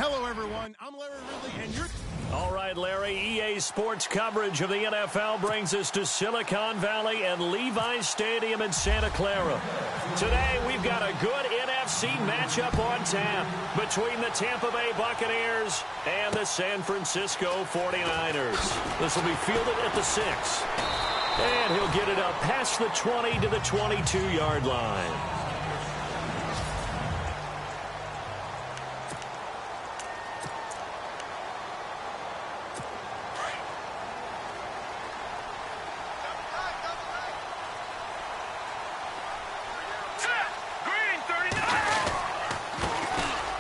Hello, everyone. I'm Larry Ridley, and you're... All right, Larry, EA Sports coverage of the NFL brings us to Silicon Valley and Levi's Stadium in Santa Clara. Today, we've got a good NFC matchup on tap between the Tampa Bay Buccaneers and the San Francisco 49ers. This will be fielded at the 6. And he'll get it up past the 20 to the 22-yard line.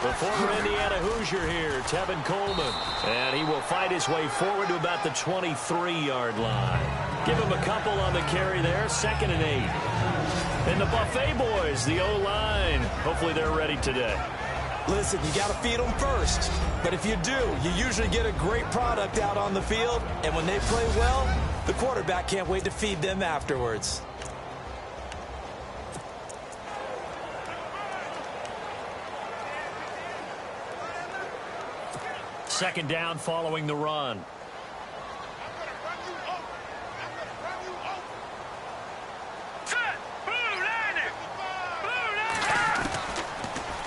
The former Indiana Hoosier here, Tevin Coleman. And he will fight his way forward to about the 23-yard line. Give him a couple on the carry there, 2nd and 8. And the Buffet boys, the O-line. Hopefully they're ready today. Listen, you got to feed them first. But if you do, you usually get a great product out on the field. And when they play well, the quarterback can't wait to feed them afterwards. Second down following the run.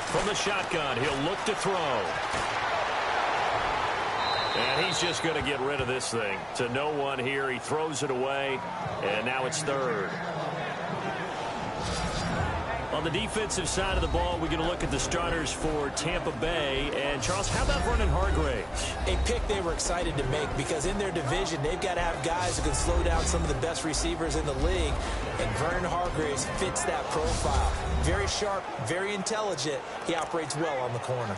From the shotgun, he'll look to throw. And he's just going to get rid of this thing. To no one here, he throws it away, and now it's 3rd. On the defensive side of the ball, we're going to look at the starters for Tampa Bay. And, Charles, how about Vernon Hargreaves? A pick they were excited to make because in their division, they've got to have guys who can slow down some of the best receivers in the league. And Vernon Hargreaves fits that profile. Very sharp, very intelligent. He operates well on the corner.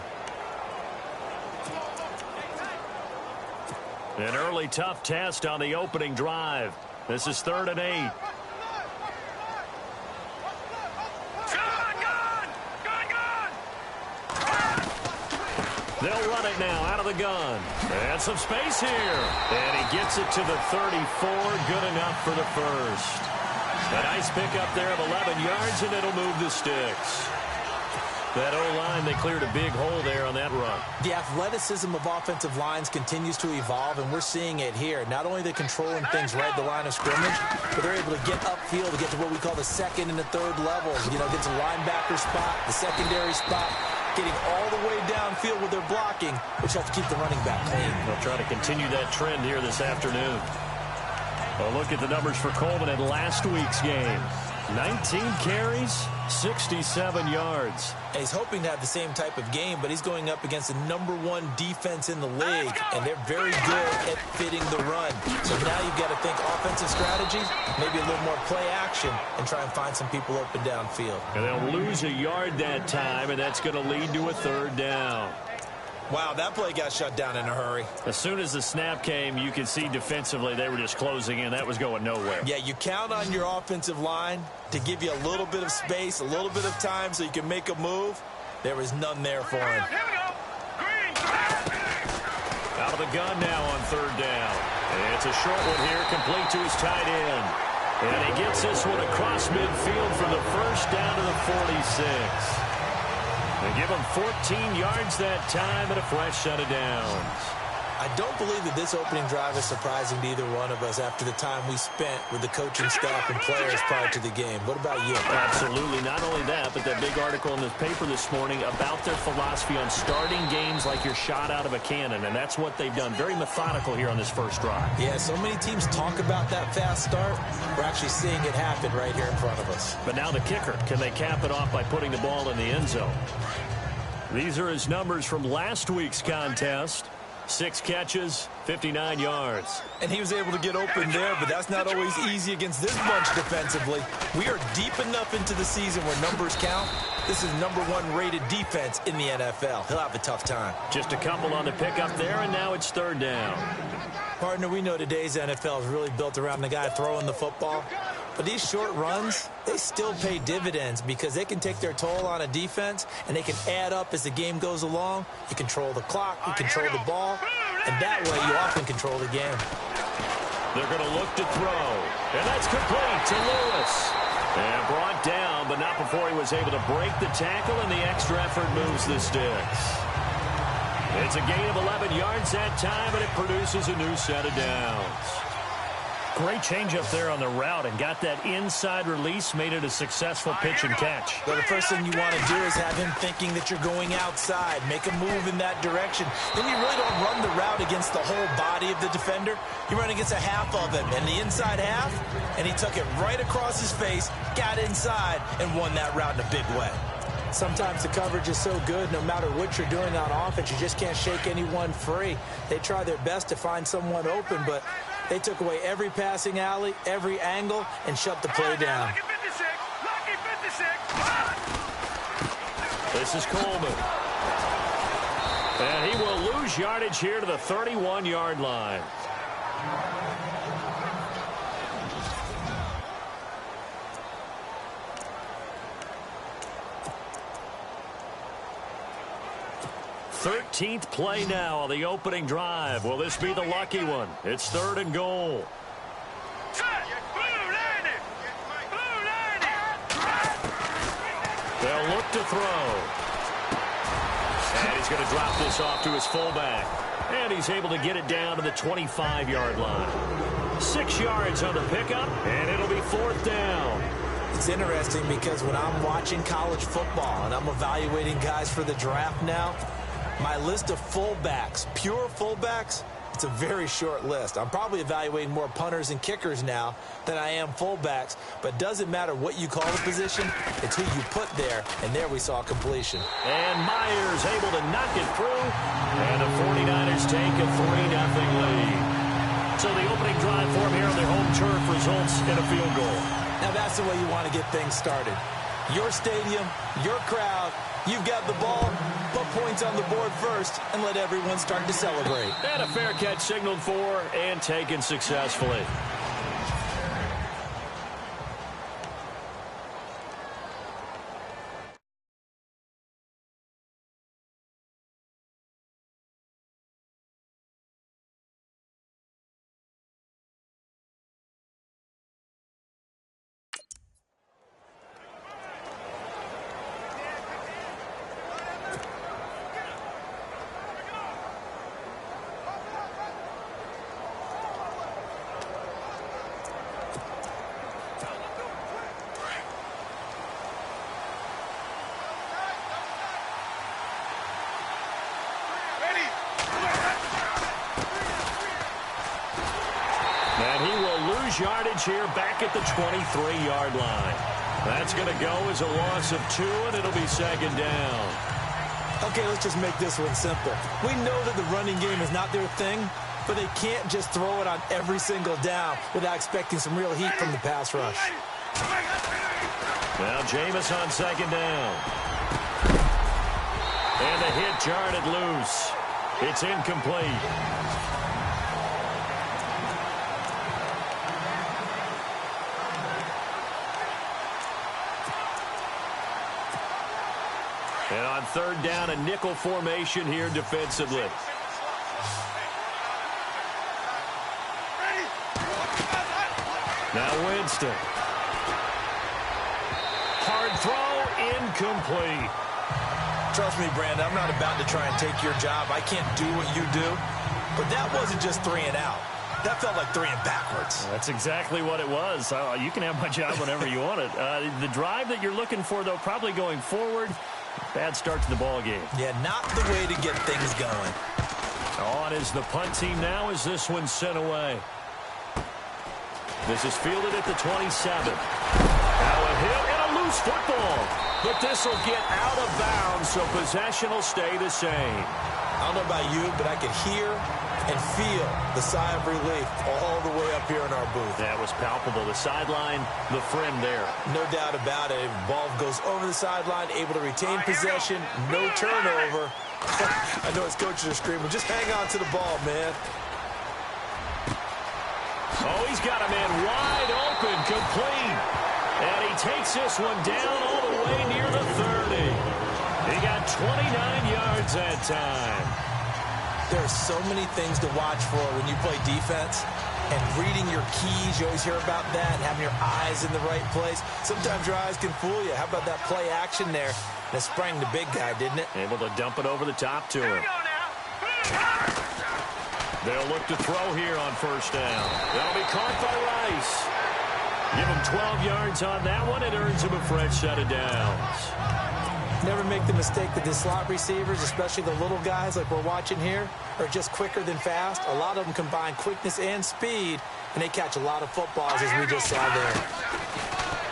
An early tough test on the opening drive. This is 3rd and 8. They'll run it now out of the gun. And some space here. And he gets it to the 34. Good enough for the first. A nice pickup there of 11 yards, and it'll move the sticks. That O-line, they cleared a big hole there on that run. The athleticism of offensive lines continues to evolve, and we're seeing it here. Not only are they controlling things right at the line of scrimmage, but they're able to get upfield to get to what we call the 2nd and the 3rd levels. You know, get to the linebacker spot, the secondary spot, getting all the way downfield with their blocking, which helps keep the running back clean. They'll try to continue that trend here this afternoon. A look at the numbers for Coleman in last week's game. 19 carries, 67 yards. He's hoping to have the same type of game, but he's going up against the #1 defense in the league, and they're very good at fitting the run. So now you've got to think offensive strategy, maybe a little more play action, and try and find some people open downfield. And they'll lose a yard that time, and that's going to lead to a 3rd down. Wow, that play got shut down in a hurry. As soon as the snap came, you could see defensively they were just closing in. That was going nowhere. Yeah, you count on your offensive line to give you a little bit of space, a little bit of time so you can make a move. There was none there for him. Out of the gun now on 3rd down. And it's a short one here, complete to his tight end. And he gets this one across midfield for the first down to the 46. They give him 14 yards that time and a fresh set of downs. I don't believe that this opening drive is surprising to either one of us after the time we spent with the coaching staff and players prior to the game. What about you? Absolutely. Not only that, but that big article in the paper this morning about their philosophy on starting games like you're shot out of a cannon, and that's what they've done. Very methodical here on this first drive. Yeah, so many teams talk about that fast start. We're actually seeing it happen right here in front of us. But now the kicker. Can they cap it off by putting the ball in the end zone? These are his numbers from last week's contest. 6 catches, 59 yards. And he was able to get open there, but that's not always easy against this bunch defensively. We are deep enough into the season where numbers count. This is #1 rated defense in the NFL. He'll have a tough time. Just a couple on the pickup there, and now it's 3rd down. Partner, we know today's NFL is really built around the guy throwing the football. But these short runs, they still pay dividends because they can take their toll on a defense, and they can add up as the game goes along. You control the clock, you control the ball, and that way you often control the game. They're going to look to throw, and that's complete to Lewis. And brought down, but not before he was able to break the tackle, and the extra effort moves the sticks. It's a gain of 11 yards that time, and it produces a new set of downs. Great change up there on the route and got that inside release, made it a successful pitch and catch. Well, the first thing you want to do is have him thinking that you're going outside, make a move in that direction. Then you really don't run the route against the whole body of the defender. You run against a half of him, and the inside half, and he took it right across his face, got inside, and won that route in a big way. Sometimes the coverage is so good, no matter what you're doing on offense, you just can't shake anyone free. They try their best to find someone open, but they took away every passing alley, every angle, and shut the play down. This is Coleman. And he will lose yardage here to the 31-yard line. Thirteenth play now on the opening drive. Will this be the lucky one? It's 3rd and goal. They'll look to throw. And he's going to drop this off to his fullback. And he's able to get it down to the 25-yard line. 6 yards on the pickup, and it'll be 4th down. It's interesting because when I'm watching college football and I'm evaluating guys for the draft now, my list of fullbacks, pure fullbacks, it's a very short list. I'm probably evaluating more punters and kickers now than I am fullbacks, but it doesn't matter what you call the position, it's who you put there, and there we saw completion. And Myers able to knock it through, and the 49ers take a 3-0 lead. So the opening drive for them here on their home turf results in a field goal. Now that's the way you want to get things started. Your stadium, your crowd, you've got the ball, put points on the board first, and let everyone start to celebrate. And a fair catch signaled for and taken successfully. And he will lose yardage here back at the 23-yard line. That's going to go as a loss of 2, and it'll be 2nd down. Okay, let's just make this one simple. We know that the running game is not their thing, but they can't just throw it on every single down without expecting some real heat from the pass rush. Now Jameis on 2nd down. And the hit jarred it loose. It's incomplete. And on 3rd down, a nickel formation here defensively. Now Winston. Hard throw, incomplete. Trust me, Brandon, I'm not about to try and take your job. I can't do what you do. But that wasn't just 3 and out. That felt like 3 and backwards. That's exactly what it was. You can have my job whenever you want it. The drive that you're looking for, though, probably going forward. Bad start to the ball game. Yeah, not the way to get things going. On is the punt team now as this one's sent away. This is fielded at the 27. Now a hit and a loose football. But this will get out of bounds, so possession will stay the same. I don't know about you, but I could hear and feel the sigh of relief all the way up here in our booth. That was palpable. The sideline, the friend there. No doubt about it. Ball goes over the sideline, able to retain possession, no turnover. I know his coaches are screaming, just hang on to the ball, man. Oh, he's got a man wide open, complete. And he takes this one down all the way near the 30. He got 29 yards that time. There are so many things to watch for when you play defense. And reading your keys, you always hear about that, and having your eyes in the right place. Sometimes your eyes can fool you. How about that play action there? And it sprang the big guy, didn't it? Able to dump it over the top to him. They'll look to throw here on first down. That'll be caught by Rice. Give him 12 yards on that one. It earns him a fresh set of downs. Never make the mistake that the slot receivers, especially the little guys like we're watching here, are just quicker than fast. A lot of them combine quickness and speed, and they catch a lot of footballs, as we just saw there.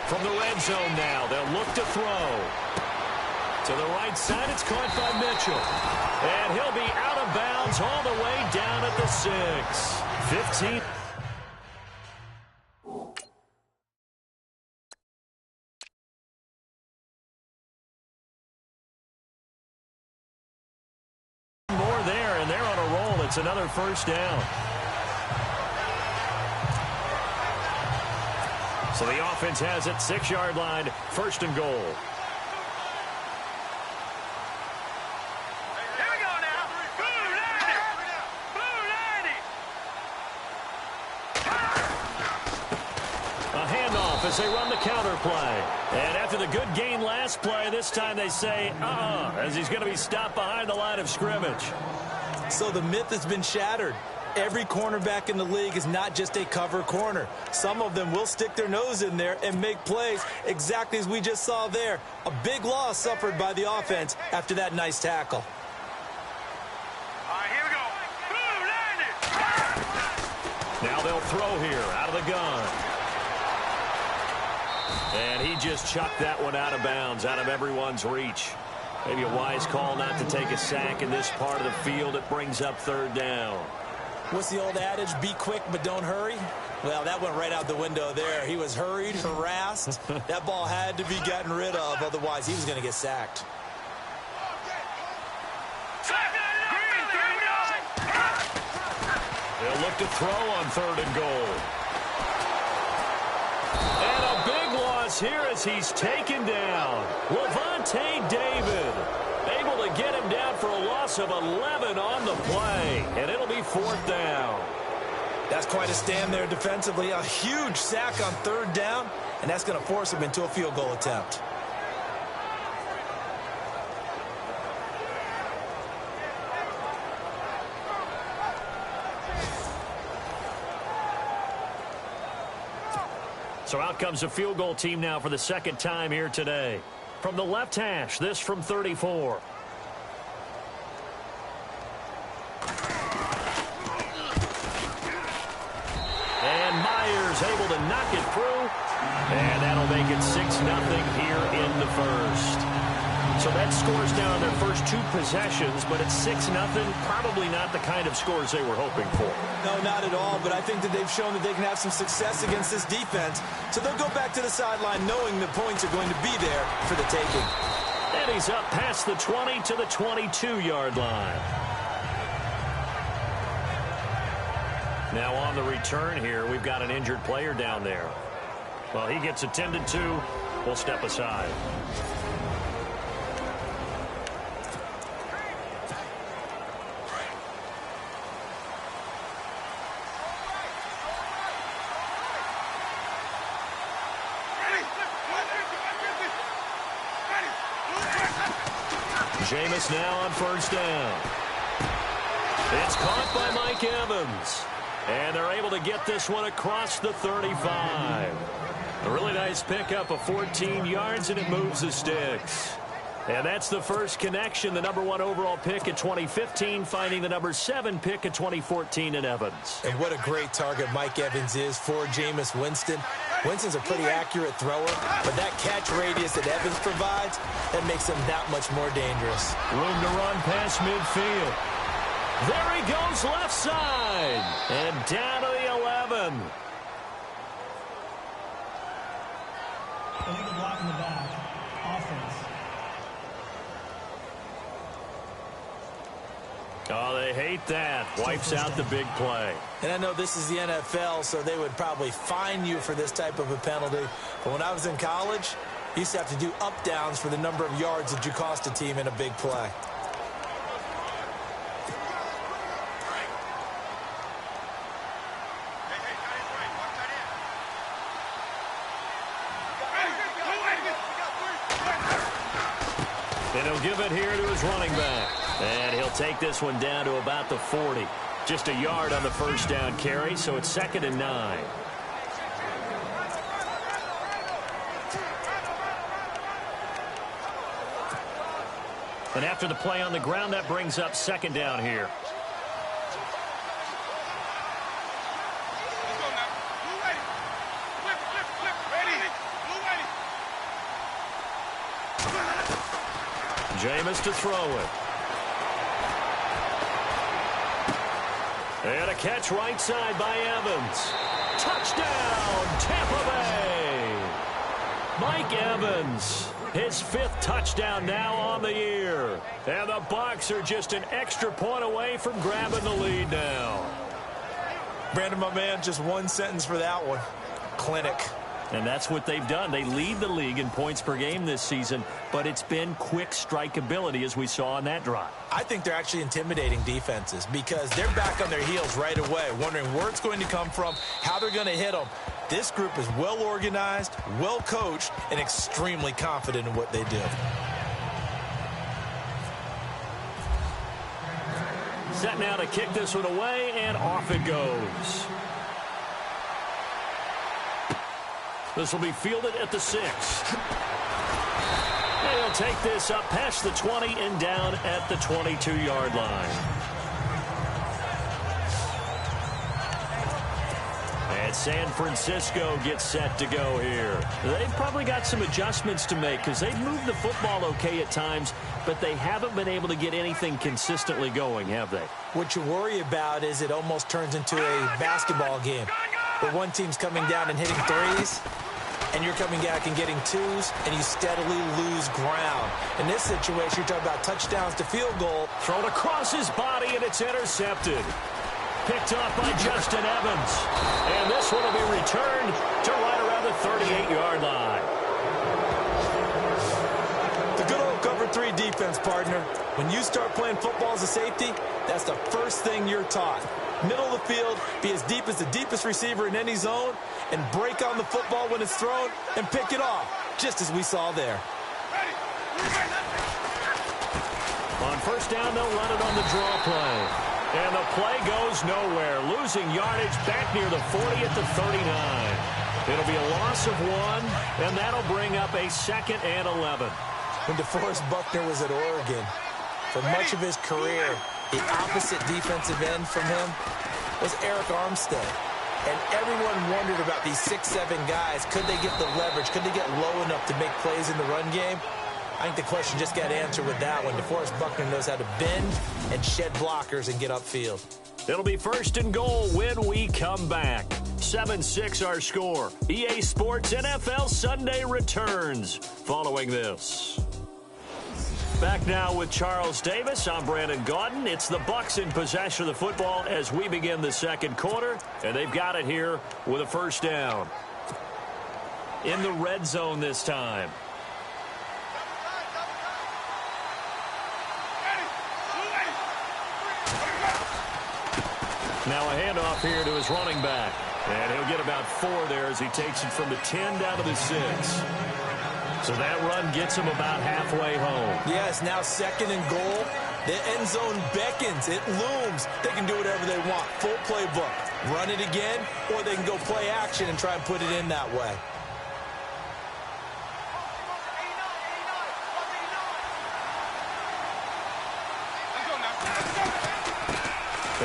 From the red zone now, they'll look to throw. To the right side, it's caught by Mitchell. And he'll be out of bounds all the way down at the 6. 15. More there, and they're on a roll. It's another first down. So the offense has it, 6-yard line, first and goal. As they run the counter play. And after the good gain last play, this time they say, as he's going to be stopped behind the line of scrimmage. So the myth has been shattered. Every cornerback in the league is not just a cover corner. Some of them will stick their nose in there and make plays exactly as we just saw there. A big loss suffered by the offense after that nice tackle. All right, here we go. Now they'll throw here out of the gun. And he just chucked that one out of bounds, out of everyone's reach. Maybe a wise call not to take a sack in this part of the field. It brings up third down. What's the old adage? Be quick, but don't hurry. Well, that went right out the window there. He was hurried, harassed. That ball had to be gotten rid of. Otherwise, he was going to get sacked. They'll look to throw on third and goal. And a big loss here as he's taken down. Levante David able to get him down for a loss of 11 on the play. And it'll be fourth down. That's quite a stand there defensively. A huge sack on third down, and that's going to force him into a field goal attempt. So out comes a field goal team now for the second time here today. From the left hash, this from 34. And Myers able to knock it through. And that'll make it 6-0 here in the first. So that scores now in their first two possessions, but it's 6-0. Probably not the kind of scores they were hoping for. No, not at all, but I think that they've shown that they can have some success against this defense. So they'll go back to the sideline knowing the points are going to be there for the taking. And he's up past the 20 to the 22-yard line. Now on the return here, we've got an injured player down there. Well, he gets attended to. We'll step aside. Jameis now on first down. It's caught by Mike Evans. And they're able to get this one across the 35. A really nice pickup of 14 yards, and it moves the sticks. And that's the first connection, the #1 overall pick in 2015, finding the #7 pick in 2014 in Evans. And what a great target Mike Evans is for Jameis Winston. Winston's a pretty accurate thrower, but that catch radius that Evans provides, that makes him that much more dangerous. Room to run past midfield. There he goes left side. And down to the 11. Illegal block in the back. Offense. Oh, they hate that. Wipes out the big play. And I know this is the NFL, so they would probably fine you for this type of a penalty. But when I was in college, you used to have to do up-downs for the number of yards that you cost a team in a big play. And he'll give it here to his running back. And he'll take this one down to about the 40. Just a yard on the first down carry, so it's 2nd and 9. And after the play on the ground, that brings up 2nd down here. Jameis to throw it. And a catch right side by Evans. Touchdown, Tampa Bay. Mike Evans, his 5th touchdown now on the year. And the Bucs are just an extra point away from grabbing the lead now. Brandon, my man, just one sentence for that one. Clinic. And that's what they've done. They lead the league in points per game this season, but it's been quick strikeability as we saw on that drive. I think they're actually intimidating defenses because they're back on their heels right away, wondering where it's going to come from, how they're going to hit them. This group is well organized, well coached, and extremely confident in what they do. Set now to kick this one away, and off it goes. This will be fielded at the 6. And he'll take this up past the 20 and down at the 22-yard line. And San Francisco gets set to go here. They've probably got some adjustments to make because they've moved the football okay at times, but they haven't been able to get anything consistently going, have they? What you worry about is it almost turns into a basketball game where one team's coming down and hitting threes, and you're coming back and getting twos, and you steadily lose ground. In this situation, you're talking about touchdowns to field goal. Thrown across his body, and it's intercepted. Picked off by Justin Evans. And this one will be returned to right around the 38-yard line. The good old cover 3 defense, partner. When you start playing football as a safety, that's the first thing you're taught. Middle of the field, be as deep as the deepest receiver in any zone, and break on the football when it's thrown and pick it off, just as we saw there. On first down, they'll run it on the draw play. And the play goes nowhere, losing yardage back near the 40 at the 39. It'll be a loss of 1, and that'll bring up a 2nd and 11. When DeForest Buckner was at Oregon, for much of his career, the opposite defensive end from him was Eric Armstead. And everyone wondered about these 6'7" guys. Could they get the leverage? Could they get low enough to make plays in the run game? I think the question just got answered with that one. DeForest Buckner knows how to bend and shed blockers and get upfield. It'll be 1st and goal when we come back. 7-6 our score. EA Sports NFL Sunday returns following this. Back now with Charles Davis. I'm Brandon Gaudin. It's the Bucs in possession of the football as we begin the 2nd quarter, and they've got it here with a first down. In the red zone this time. Now a handoff here to his running back, and he'll get about 4 there as he takes it from the 10 down to the 6. So that run gets him about halfway home. Yes, now 2nd and goal. The end zone beckons. It looms. They can do whatever they want. Full playbook. Run it again, or they can go play action and try and put it in that way.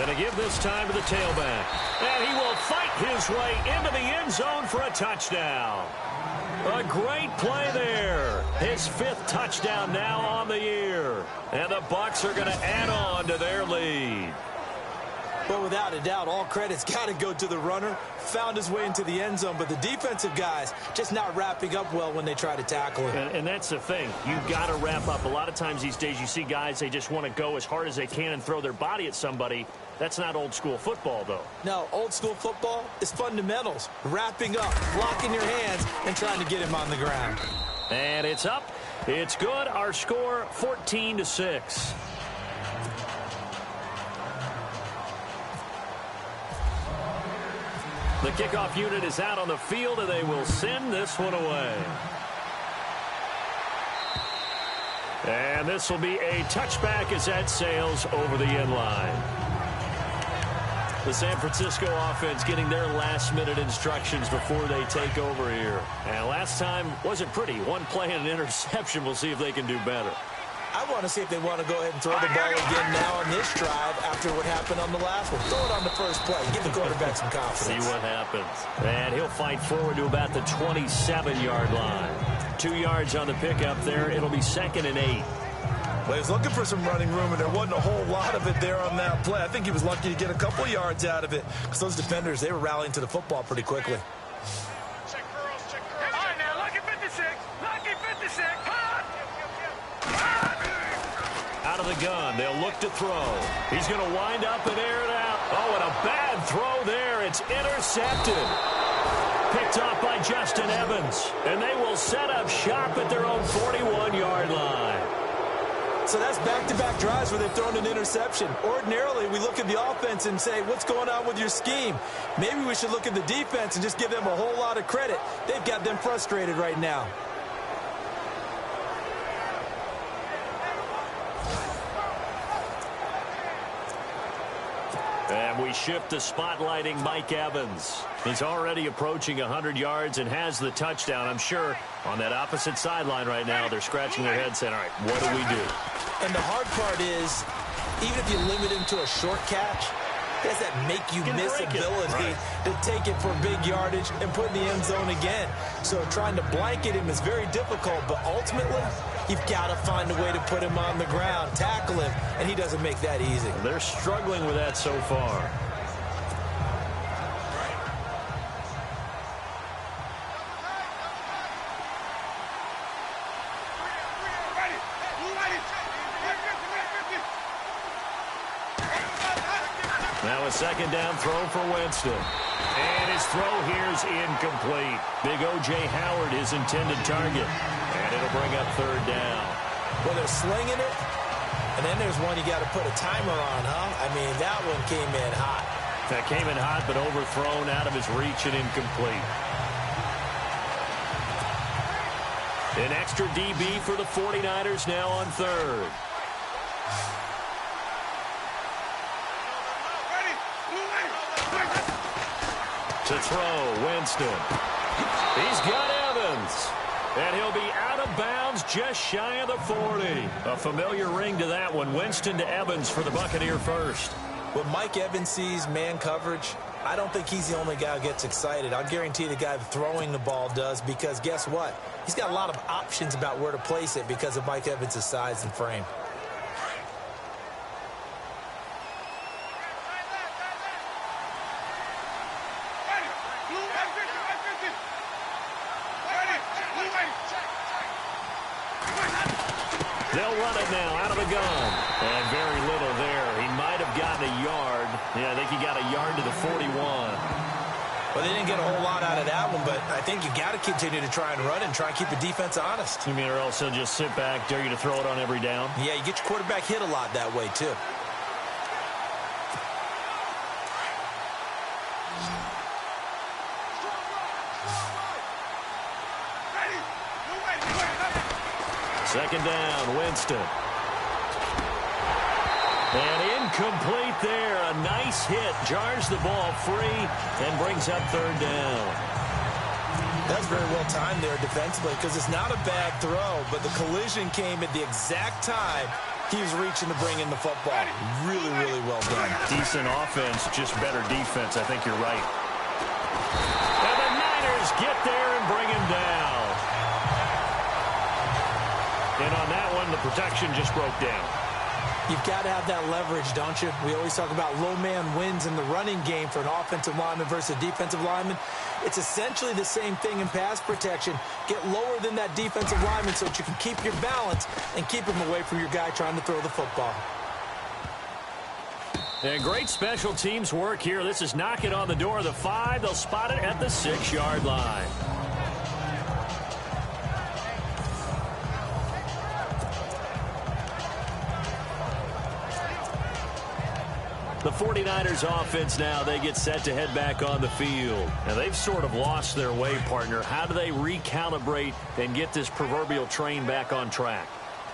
And a give this time to the tailback. And he will fight his way into the end zone for a touchdown. A great play there. His 5th touchdown now on the year. And the Bucs are going to add on to their lead. But without a doubt, all credit's got to go to the runner. Found his way into the end zone, but the defensive guys just not wrapping up well when they try to tackle him. And that's the thing. You've got to wrap up. A lot of times these days you see guys, they just want to go as hard as they can and throw their body at somebody. That's not old school football, though. No, old school football is fundamentals. Wrapping up, blocking your hands, and trying to get him on the ground. And it's up. It's good. Our score, 14-6. The kickoff unit is out on the field, and they will send this one away. And this will be a touchback as that sails over the end line. The San Francisco offense getting their last-minute instructions before they take over here. And last time wasn't pretty. One play and an interception. We'll see if they can do better. I want to see if they want to go ahead and throw the ball again now on this drive after what happened on the last one. Throw it on the first play. Give the quarterback some confidence. See what happens. And he'll fight forward to about the 27-yard line. 2 yards on the pickup there. It'll be 2nd and 8. Well, he was looking for some running room, and there wasn't a whole lot of it there on that play. I think he was lucky to get a couple yards out of it because those defenders, they were rallying to the football pretty quickly. Check girls, check girls. All right, now, lucky 56. Lucky 56. Out of the gun. They'll look to throw. He's going to wind up and air it out. Oh, and a bad throw there. It's intercepted. Picked off by Justin Evans. And they will set up shop at their own 41-yard line. So that's back-to-back drives where they've thrown an interception. Ordinarily, we look at the offense and say, what's going on with your scheme? Maybe we should look at the defense and just give them a whole lot of credit. They've got them frustrated right now. And we shift to spotlighting Mike Evans. He's already approaching 100 yards and has the touchdown. I'm sure on that opposite sideline right now, they're scratching their heads saying, all right, what do we do? And the hard part is, even if you limit him to a short catch, he has that make-you-miss ability to take it for big yardage and put in the end zone again. So trying to blanket him is very difficult, but ultimately, you've got to find a way to put him on the ground, tackle him, and he doesn't make that easy. They're struggling with that so far. Now a second down throw for Winston. And his throw here is incomplete. Big O.J. Howard, his intended target. And it'll bring up 3rd down. Well, they're slinging it, and then there's one you got to put a timer on, huh? I mean, that one came in hot. That came in hot, but overthrown out of his reach and incomplete. An extra DB for the 49ers now on 3rd. To throw, Winston. He's got Evans. And he'll be out of bounds just shy of the 40. A familiar ring to that one. Winston to Evans for the Buccaneer first. When Mike Evans sees man coverage, I don't think he's the only guy who gets excited. I'll guarantee the guy throwing the ball does, because guess what? He's got a lot of options about where to place it because of Mike Evans' size and frame. They'll run it now out of the gun. And very little there. He might have gotten a yard. Yeah, I think he got a yard to the 41. Well, they didn't get a whole lot out of that one, but I think you got to continue to try and run and try and keep the defense honest. You mean or else they'll just sit back, dare you to throw it on every down? Yeah, you get your quarterback hit a lot that way, too. Second down, Winston. And incomplete there. A nice hit. Jars the ball free and brings up 3rd down. That's very well timed there defensively, because it's not a bad throw, but the collision came at the exact time he was reaching to bring in the football. Really, really well done. Decent offense, just better defense. I think you're right. And the Niners get there and bring him down. And on that one, the protection just broke down. You've got to have that leverage, don't you? We always talk about low man wins in the running game for an offensive lineman versus a defensive lineman. It's essentially the same thing in pass protection. Get lower than that defensive lineman so that you can keep your balance and keep him away from your guy trying to throw the football. And great special teams work here. This is knocking on the door of the 5. They'll spot it at the 6-yard line. The 49ers offense now, they get set to head back on the field. Now, they've sort of lost their way, partner. How do they recalibrate and get this proverbial train back on track?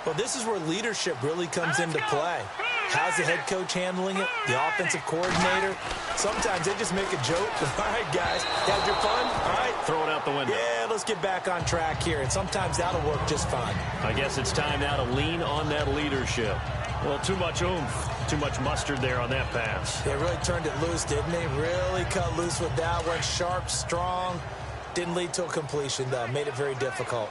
Well, this is where leadership really comes into play. How's the head coach handling it? The offensive coordinator? Sometimes they just make a joke. All right, guys, had your fun? All right. Throw it out the window. Yeah, let's get back on track here. And sometimes that'll work just fine. I guess it's time now to lean on that leadership. Well, too much oomph, too much mustard there on that pass. They really turned it loose, didn't they? Really cut loose with that one. Sharp, strong. Didn't lead to a completion, though. Made it very difficult.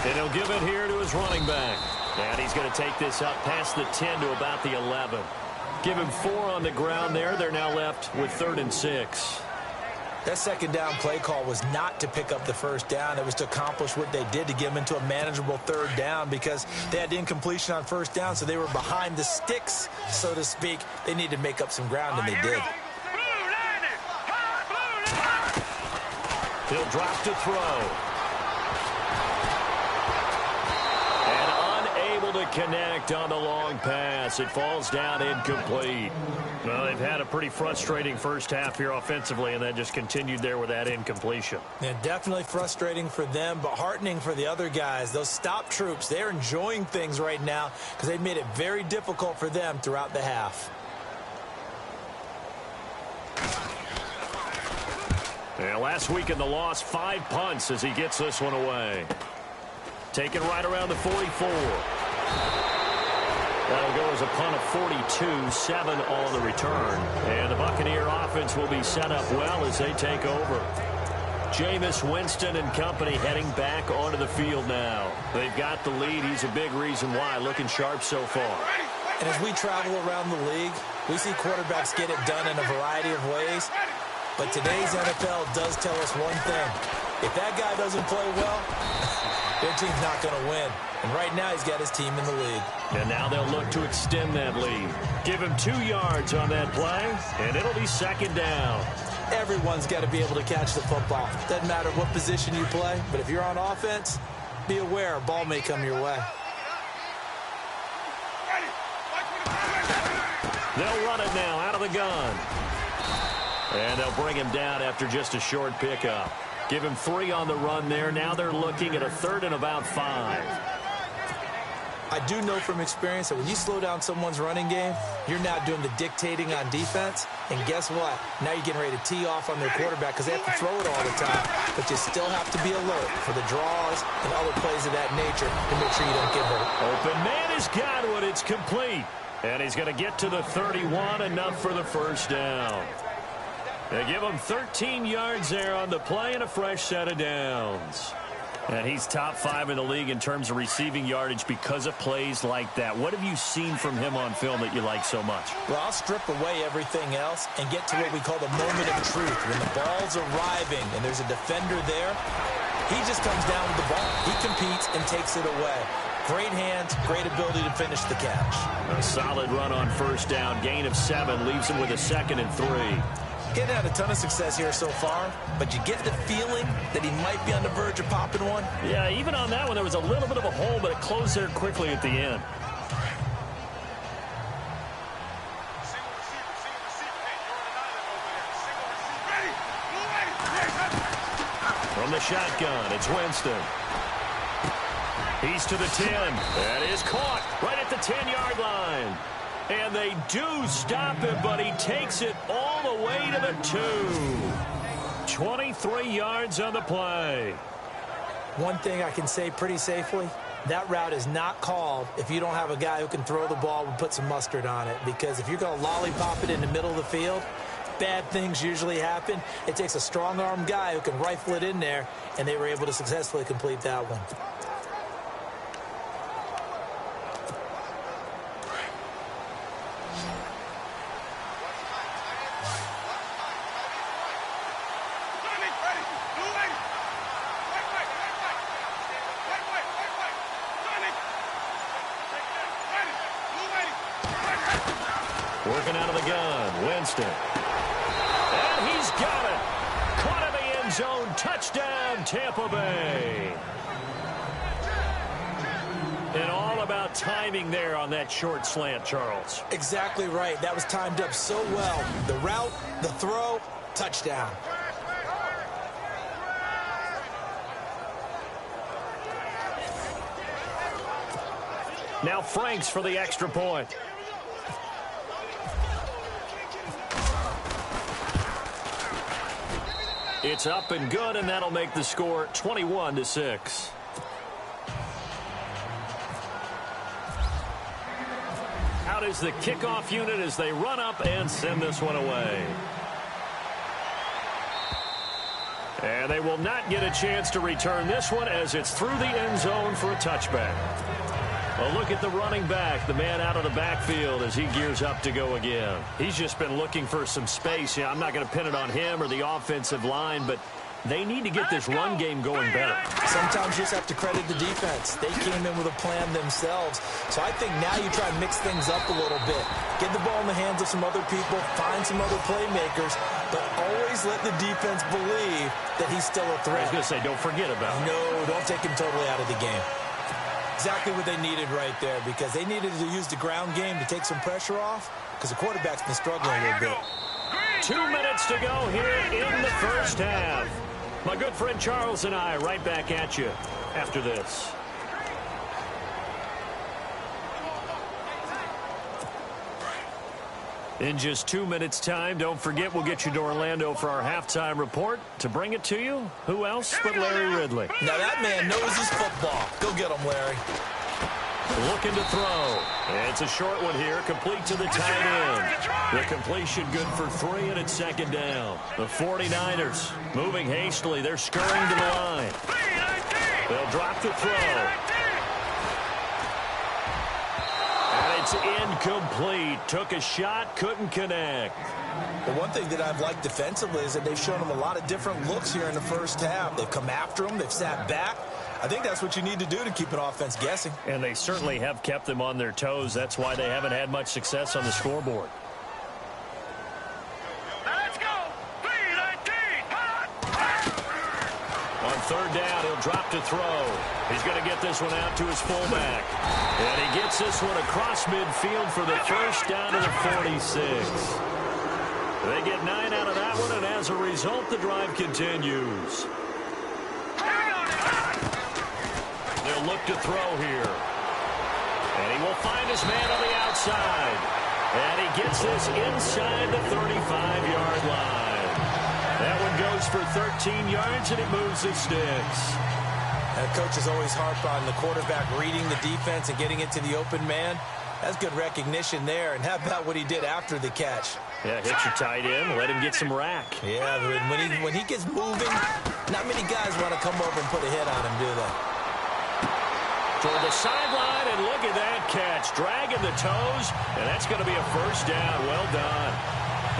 And he'll give it here to his running back. And he's going to take this up past the 10 to about the 11. Give him 4 on the ground there. They're now left with 3rd and 6. That second down play call was not to pick up the first down. It was to accomplish what they did to get them into a manageable 3rd down because they had incompletion on first down, so they were behind the sticks, so to speak. They needed to make up some ground, and they did. He'll drop to throw. To connect on the long pass. It falls down incomplete. Well, they've had a pretty frustrating first half here offensively, and that just continued there with that incompletion. Yeah, definitely frustrating for them, but heartening for the other guys. Those stop troops, they're enjoying things right now because they've made it very difficult for them throughout the half. Yeah, last week in the loss, 5 punts as he gets this one away. Taken right around the 44. That'll go as a punt of 42, 7 on the return. And the Buccaneer offense will be set up well as they take over. Jameis Winston and company heading back onto the field now. They've got the lead. He's a big reason why. Looking sharp so far. And as we travel around the league, we see quarterbacks get it done in a variety of ways. But today's NFL does tell us one thing. If that guy doesn't play well, their team's not going to win. And right now, he's got his team in the lead. And now they'll look to extend that lead. Give him 2 yards on that play, and it'll be 2nd down. Everyone's got to be able to catch the football. Doesn't matter what position you play, but if you're on offense, be aware a ball may come your way. They'll run it now out of the gun. And they'll bring him down after just a short pickup. Give him 3 on the run there. Now they're looking at a 3rd and about 5. I do know from experience that when you slow down someone's running game, you're now doing the dictating on defense. And guess what? Now you're getting ready to tee off on their quarterback because they have to throw it all the time. But you still have to be alert for the draws and other plays of that nature to make sure you don't get hurt. Open man has got one. It's complete. And he's going to get to the 31, enough for the first down. They give him 13 yards there on the play and a fresh set of downs. And he's top 5 in the league in terms of receiving yardage because of plays like that. What have you seen from him on film that you like so much? Well, I'll strip away everything else and get to what we call the moment of truth. When the ball's arriving and there's a defender there, he just comes down with the ball. He competes and takes it away. Great hands, great ability to finish the catch. A solid run on first down. Gain of 7 leaves him with a 2nd and 3. Getting had a ton of success here so far, but you get the feeling that he might be on the verge of popping one. Yeah, even on that one, there was a little bit of a hole, but it closed there quickly at the end. From the shotgun, it's Winston. He's to the 10. That is caught right at the 10-yard line. And they do stop him, but he takes it all the way to the 2. 23 yards on the play. One thing I can say pretty safely, that route is not called if you don't have a guy who can throw the ball and put some mustard on it. Because if you're going to lollipop it in the middle of the field, bad things usually happen. It takes a strong-arm guy who can rifle it in there, and they were able to successfully complete that one. Working out of the gun, Winston. And he's got it. Caught in the end zone. Touchdown, Tampa Bay. And all about timing there on that short slant, Charles. Exactly right. That was timed up so well. The route, the throw, touchdown. Now Franks for the extra point. It's up and good, and that'll make the score 21-6. Out is the kickoff unit as they run up and send this one away. And they will not get a chance to return this one as it's through the end zone for a touchback. Well, look at the running back, the man out of the backfield as he gears up to go again. He's just been looking for some space. Yeah, I'm not going to pin it on him or the offensive line, but they need to get this run game going better. Sometimes you just have to credit the defense. They came in with a plan themselves. So I think now you try and mix things up a little bit. Get the ball in the hands of some other people, find some other playmakers, but always let the defense believe that he's still a threat. I was going to say, don't forget about it. No, don't take him totally out of the game. Exactly what they needed right there, because they needed to use the ground game to take some pressure off, because the quarterback's been struggling a little bit. 2 minutes to go here in the first half. My good friend Charles and I right back at you after this. In just 2 minutes' time, don't forget we'll get you to Orlando for our halftime report. To bring it to you, who else but Larry Ridley? Now that man knows his football. Go get him, Larry. Looking to throw. It's a short one here, complete to the tight end. The completion good for 3, and it's second down. The 49ers moving hastily. They're scurrying to the line. They'll drop the throw. And it's incomplete. Took a shot, couldn't connect. Well, one thing that I've liked defensively is that they've shown him a lot of different looks here in the first half. They've come after him. They've sat back. I think that's what you need to do to keep an offense guessing. And they certainly have kept them on their toes. That's why they haven't had much success on the scoreboard. Let's go! On third down, he'll drop to throw. He's going to get this one out to his fullback. And he gets this one across midfield for the first down to the 46. They get 9 out of that one, and as a result, the drive continues. They'll look to throw here. And he will find his man on the outside. And he gets this inside the 35-yard line. That one goes for 13 yards, and it moves the sticks. And coach is always harp on the quarterback reading the defense and getting into the open man. That's good recognition there. And how about what he did after the catch? Yeah, hit your tight end, let him get some rack. Yeah, when he gets moving, not many guys want to come over and put a hit on him, do they? Toward the sideline, and look at that catch. Dragging the toes, and that's going to be a first down. Well done.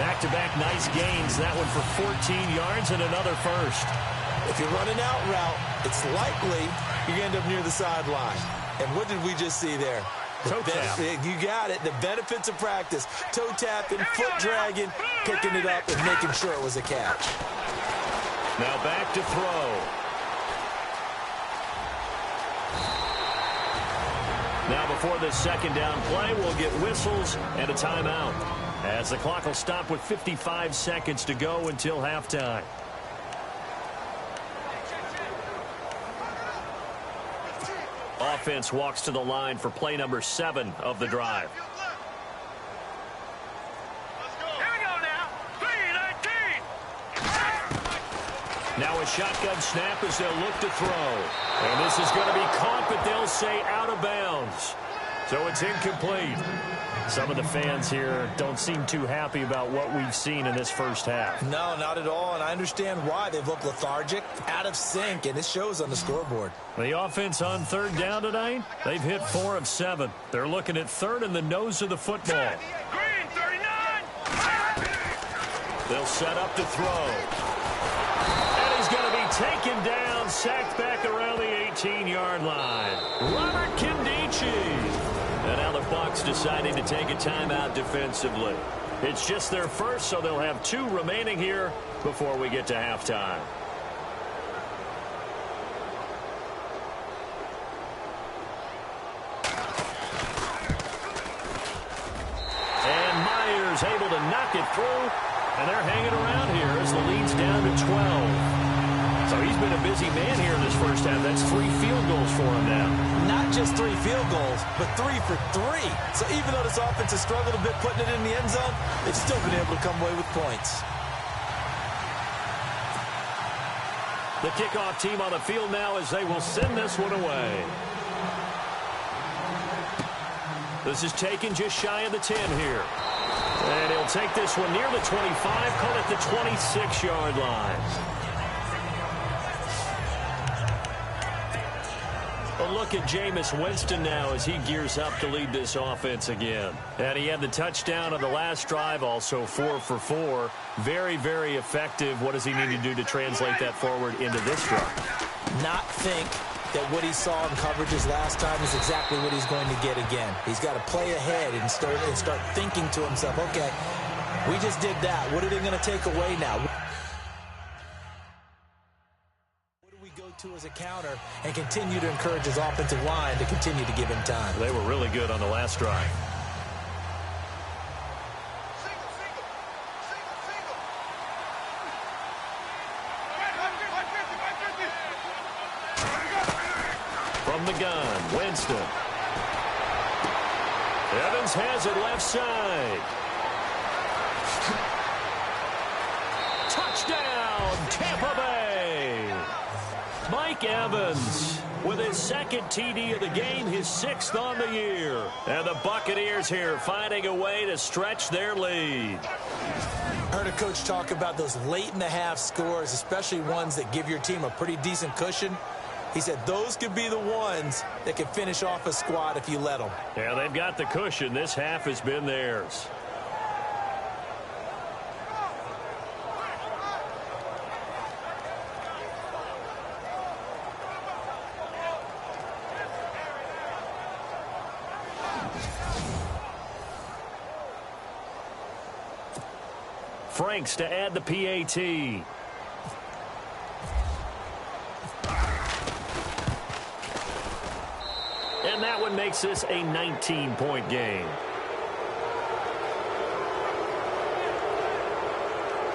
Back-to-back nice gains. That one for 14 yards and another first. If you're running out route, it's likely you end up near the sideline. And what did we just see there? Toe tap. You got it. The benefits of practice. Toe tapping, foot dragging, picking it up, and making sure it was a catch. Now back to throw. Now before this second down play, we'll get whistles and a timeout, as the clock will stop with 55 seconds to go until halftime. Offense walks to the line for play number 7 of the drive. Now a shotgun snap as they'll look to throw. And this is going to be caught, but they'll say out of bounds. So it's incomplete. Some of the fans here don't seem too happy about what we've seen in this first half. No, not at all, and I understand why. They've looked lethargic, out of sync, and it shows on the scoreboard. The offense on third down tonight, they've hit 4 of 7. They're looking at third in the nose of the football. Green, 39! They'll set up to throw. He's going to be taken down, sacked back around the 18-yard line. Robert Kindici. And now the Bucs deciding to take a timeout defensively. It's just their first, so they'll have 2 remaining here before we get to halftime. And Myers able to knock it through. And they're hanging around here as the lead's down to 12. So he's been a busy man here in this first half. That's 3 field goals for him now. Not just 3 field goals, but 3 for 3. So even though this offense has struggled a bit putting it in the end zone, they've still been able to come away with points. The kickoff team on the field now as they will send this one away. This is taken just shy of the 10 here. And he'll take this one near the 25, call it the 26-yard line. A look at Jameis Winston now as he gears up to lead this offense again. And he had the touchdown on the last drive, also 4 for 4. Very, very effective. What does he need to do to translate that forward into this drive? Not think that what he saw in coverages last time is exactly what he's going to get again. He's got to play ahead and start thinking to himself, okay, we just did that. What are they going to take away now? To as a counter and continue to encourage his offensive line to continue to give him time. They were really good on the last drive. From the gun, Winston. Evans has it left side. Touchdown, Tampa Bay. Mike Evans with his second TD of the game, his 6th on the year. And the Buccaneers here finding a way to stretch their lead. Heard a coach talk about those late-in-the-half scores, especially ones that give your team a pretty decent cushion. He said those could be the ones that can finish off a squad if you let them. Yeah, they've got the cushion. This half has been theirs. Franks to add the PAT. And that one makes this a 19-point game.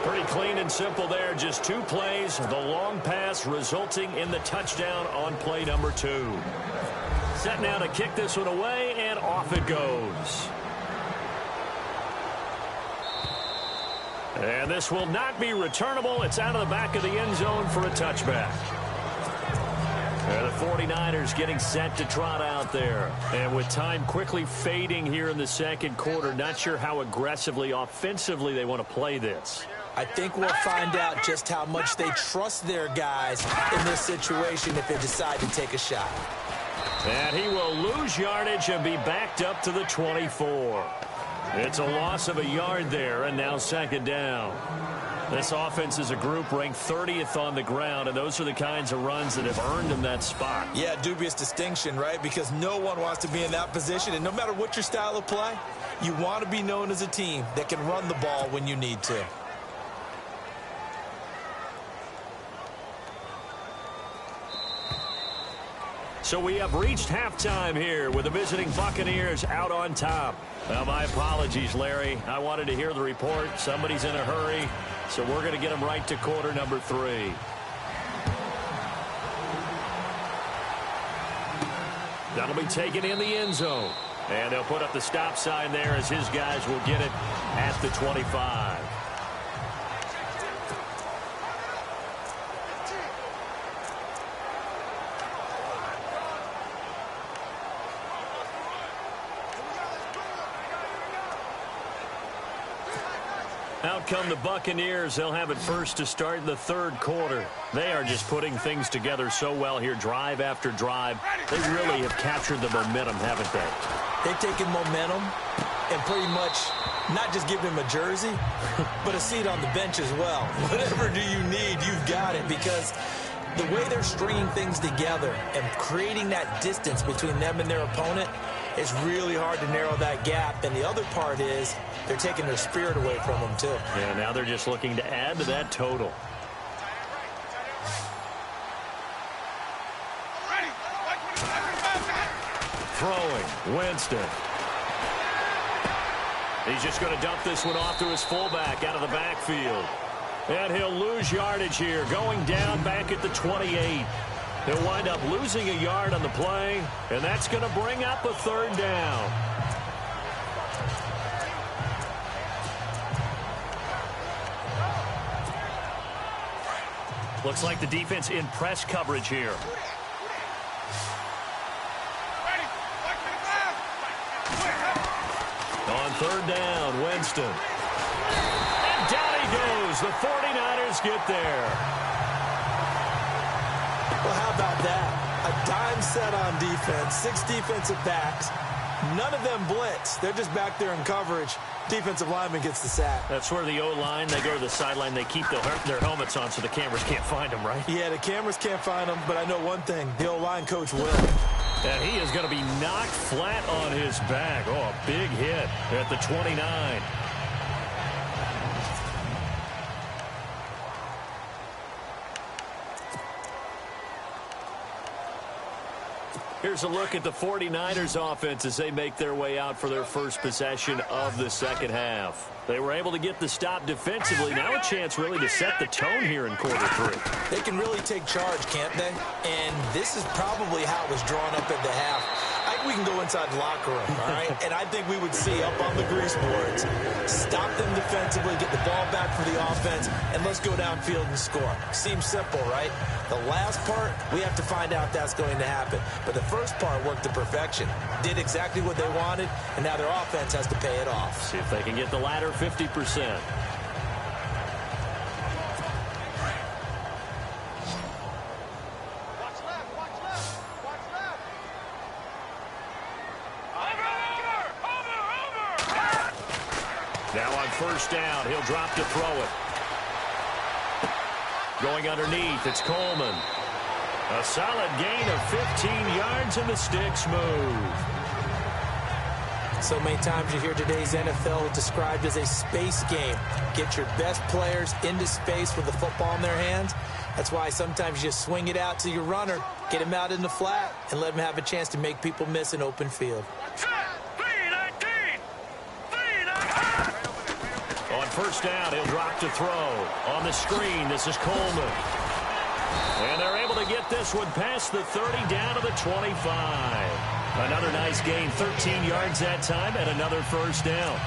Pretty clean and simple there. Just 2 plays. The long pass resulting in the touchdown on play number 2. Set now to kick this one away, and off it goes. And this will not be returnable. It's out of the back of the end zone for a touchback. And the 49ers getting set to trot out there. And with time quickly fading here in the second quarter, not sure how aggressively, offensively they want to play this. I think we'll find out just how much they trust their guys in this situation if they decide to take a shot. And he will lose yardage and be backed up to the 24. It's a loss of a yard there, and now second down. This offense is a group ranked 30th on the ground, and those are the kinds of runs that have earned them that spot. Yeah, dubious distinction, right? Because no one wants to be in that position, and no matter what your style of play, you want to be known as a team that can run the ball when you need to. So we have reached halftime here with the visiting Buccaneers out on top. Well, my apologies, Larry. I wanted to hear the report. Somebody's in a hurry, so we're going to get them right to quarter number 3. That'll be taken in the end zone. And they'll put up the stop sign there as his guys will get it at the 25. Out come the Buccaneers. They'll have it first to start in the third quarter. They are just putting things together so well here, drive after drive. They really have captured the momentum, haven't they? They've taken momentum and pretty much not just given him a jersey, but a seat on the bench as well. Whatever do you need, you've got it, because the way they're stringing things together and creating that distance between them and their opponent, it's really hard to narrow that gap. And the other part is they're taking their spirit away from them, too. Yeah, now they're just looking to add to that total. Throwing, Winston. He's just going to dump this one off to his fullback out of the backfield. And he'll lose yardage here, going down back at the 28. He'll wind up losing a yard on the play, and that's going to bring up a third down. Looks like the defense in press coverage here. On third down, Winston. And down he goes. The 49ers get there. Well, how about that? A dime set on defense, 6 defensive backs. None of them blitz. They're just back there in coverage. Defensive lineman gets the sack. That's where the O-line, they go to the sideline, they keep their helmets on so the cameras can't find them, right? Yeah, the cameras can't find them, but I know one thing. The O-line coach will. And he is going to be knocked flat on his back. Oh, a big hit at the 29. Here's a look at the 49ers offense as they make their way out for their first possession of the second half. They were able to get the stop defensively. Now a chance really to set the tone here in quarter 3. They can really take charge, can't they? And this is probably how it was drawn up at the half. I think we can go inside the locker room, all right? And I think we would see up on the grease boards, stop them defensively, get the ball back for the offense, and let's go downfield and score. Seems simple, right? The last part, we have to find out if that's going to happen. But the first part worked to perfection. Did exactly what they wanted, and now their offense has to pay it off. See if they can get the latter 50%. Now on first down, he'll drop to throw it. Going underneath, it's Coleman. A solid gain of 15 yards, and the sticks move. So many times you hear today's NFL described as a space game. Get your best players into space with the football in their hands. That's why sometimes you swing it out to your runner, get him out in the flat, and let him have a chance to make people miss an open field. On first down, he'll drop to throw. On the screen, this is Coleman. And they're able to get this one past the 30 down to the 25. Another nice gain, 13 yards that time, and another first down.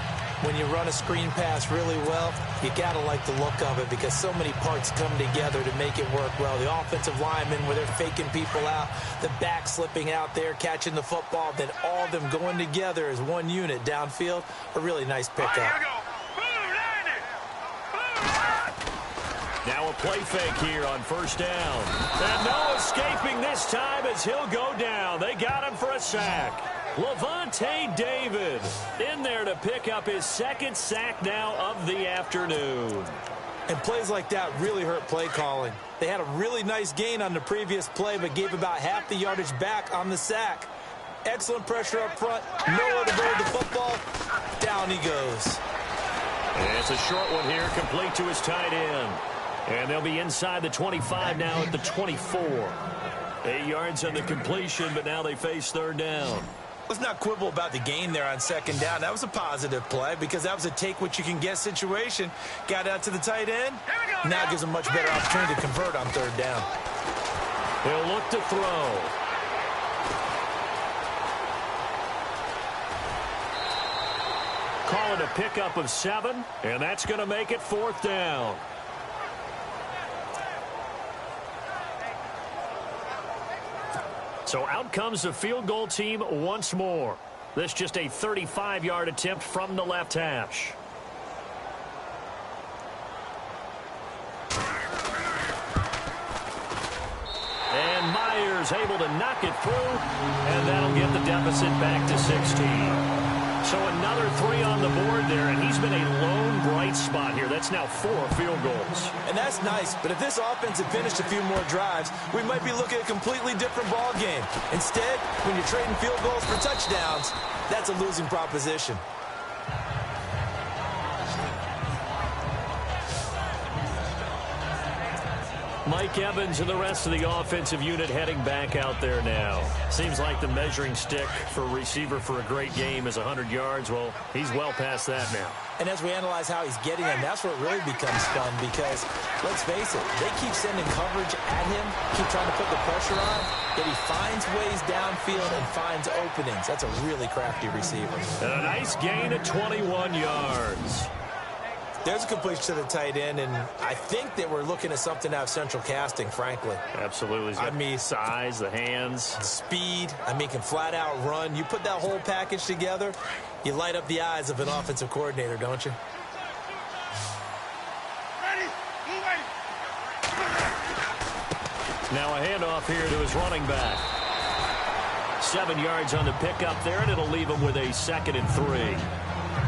When you run a screen pass really well, you got to like the look of it because so many parts come together to make it work well. The offensive linemen, where they're faking people out, the back slipping out there, catching the football, then all of them going together as one unit downfield. A really nice pickup. Now a play fake here on first down. And no escaping this time as he'll go down. They got him for a sack. Levante David in there to pick up his second sack now of the afternoon. And plays like that really hurt play calling. They had a really nice gain on the previous play, but gave about half the yardage back on the sack. Excellent pressure up front. Nowhere to go with the football. Down he goes. And it's a short one here, complete to his tight end. And they'll be inside the 25 now at the 24. 8 yards on the completion, but now they face third down. Let's not quibble about the gain there on second down. That was a positive play because that was a take-what-you-can-get situation. Got out to the tight end. Now gives them much better opportunity to convert on third down. He'll look to throw. Call it a pickup of 7, and that's going to make it fourth down. So out comes the field goal team once more. This just a 35-yard attempt from the left hash. And Myers able to knock it through, and that'll get the deficit back to 16. So another 3 on the board there, and he's been a lone bright spot here. That's now 4 field goals. And that's nice, but if this offense had finished a few more drives, we might be looking at a completely different ball game. Instead, when you're trading field goals for touchdowns, that's a losing proposition. Mike Evans and the rest of the offensive unit heading back out there now. Seems like the measuring stick for a receiver for a great game is 100 yards. Well, he's well past that now. And as we analyze how he's getting them, that's where it really becomes fun because, let's face it, they keep sending coverage at him, keep trying to put the pressure on, yet he finds ways downfield and finds openings. That's a really crafty receiver. And a nice gain of 21 yards. There's a completion to the tight end, and I think that we're looking at something out of central casting, frankly. Absolutely. He's got the size, the hands. Speed. Can flat out run. You put that whole package together, you light up the eyes of an offensive coordinator, don't you? Now a handoff here to his running back. 7 yards on the pickup there, and it'll leave him with a 2nd and 3.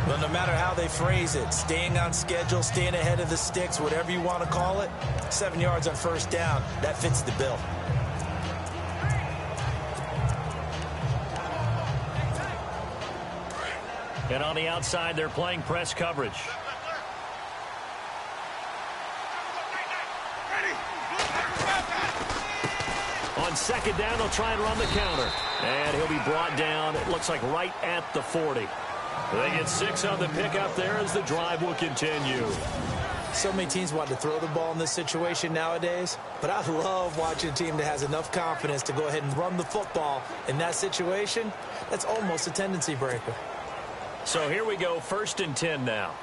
Well, no matter how they phrase it, staying on schedule, staying ahead of the sticks, whatever you want to call it, 7 yards on first down, that fits the bill. And on the outside, they're playing press coverage. On 2nd down, they'll try and run the counter. And he'll be brought down, it looks like right at the 40. They get 6 on the pickup there as the drive will continue. So many teams want to throw the ball in this situation nowadays, but I love watching a team that has enough confidence to go ahead and run the football in that situation. That's almost a tendency breaker. So here we go, 1st and 10 now.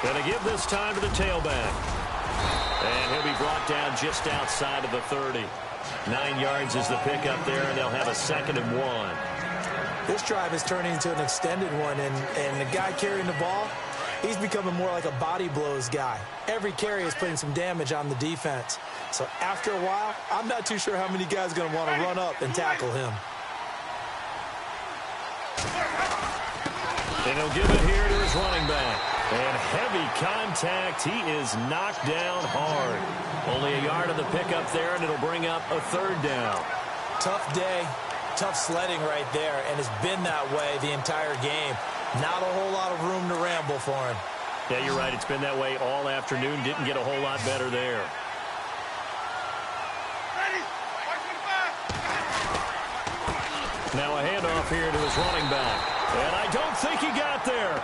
Going to give this time to the tailback. And he'll be brought down just outside of the 30. 9 yards is the pickup there, and they'll have a 2nd and 1. This drive is turning into an extended one, and the guy carrying the ball, he's becoming more like a body blows guy. Every carry is putting some damage on the defense. So after a while, I'm not too sure how many guys are going to want to run up and tackle him. And he'll give it here to his running back. And heavy contact. He is knocked down hard. Only a yard on the pickup there, and it'll bring up a 3rd down. Tough day, tough sledding right there, and it's been that way the entire game. Not a whole lot of room to ramble for him. Yeah, you're right. It's been that way all afternoon. Didn't get a whole lot better there. Now a handoff here to his running back. And I don't think he got there.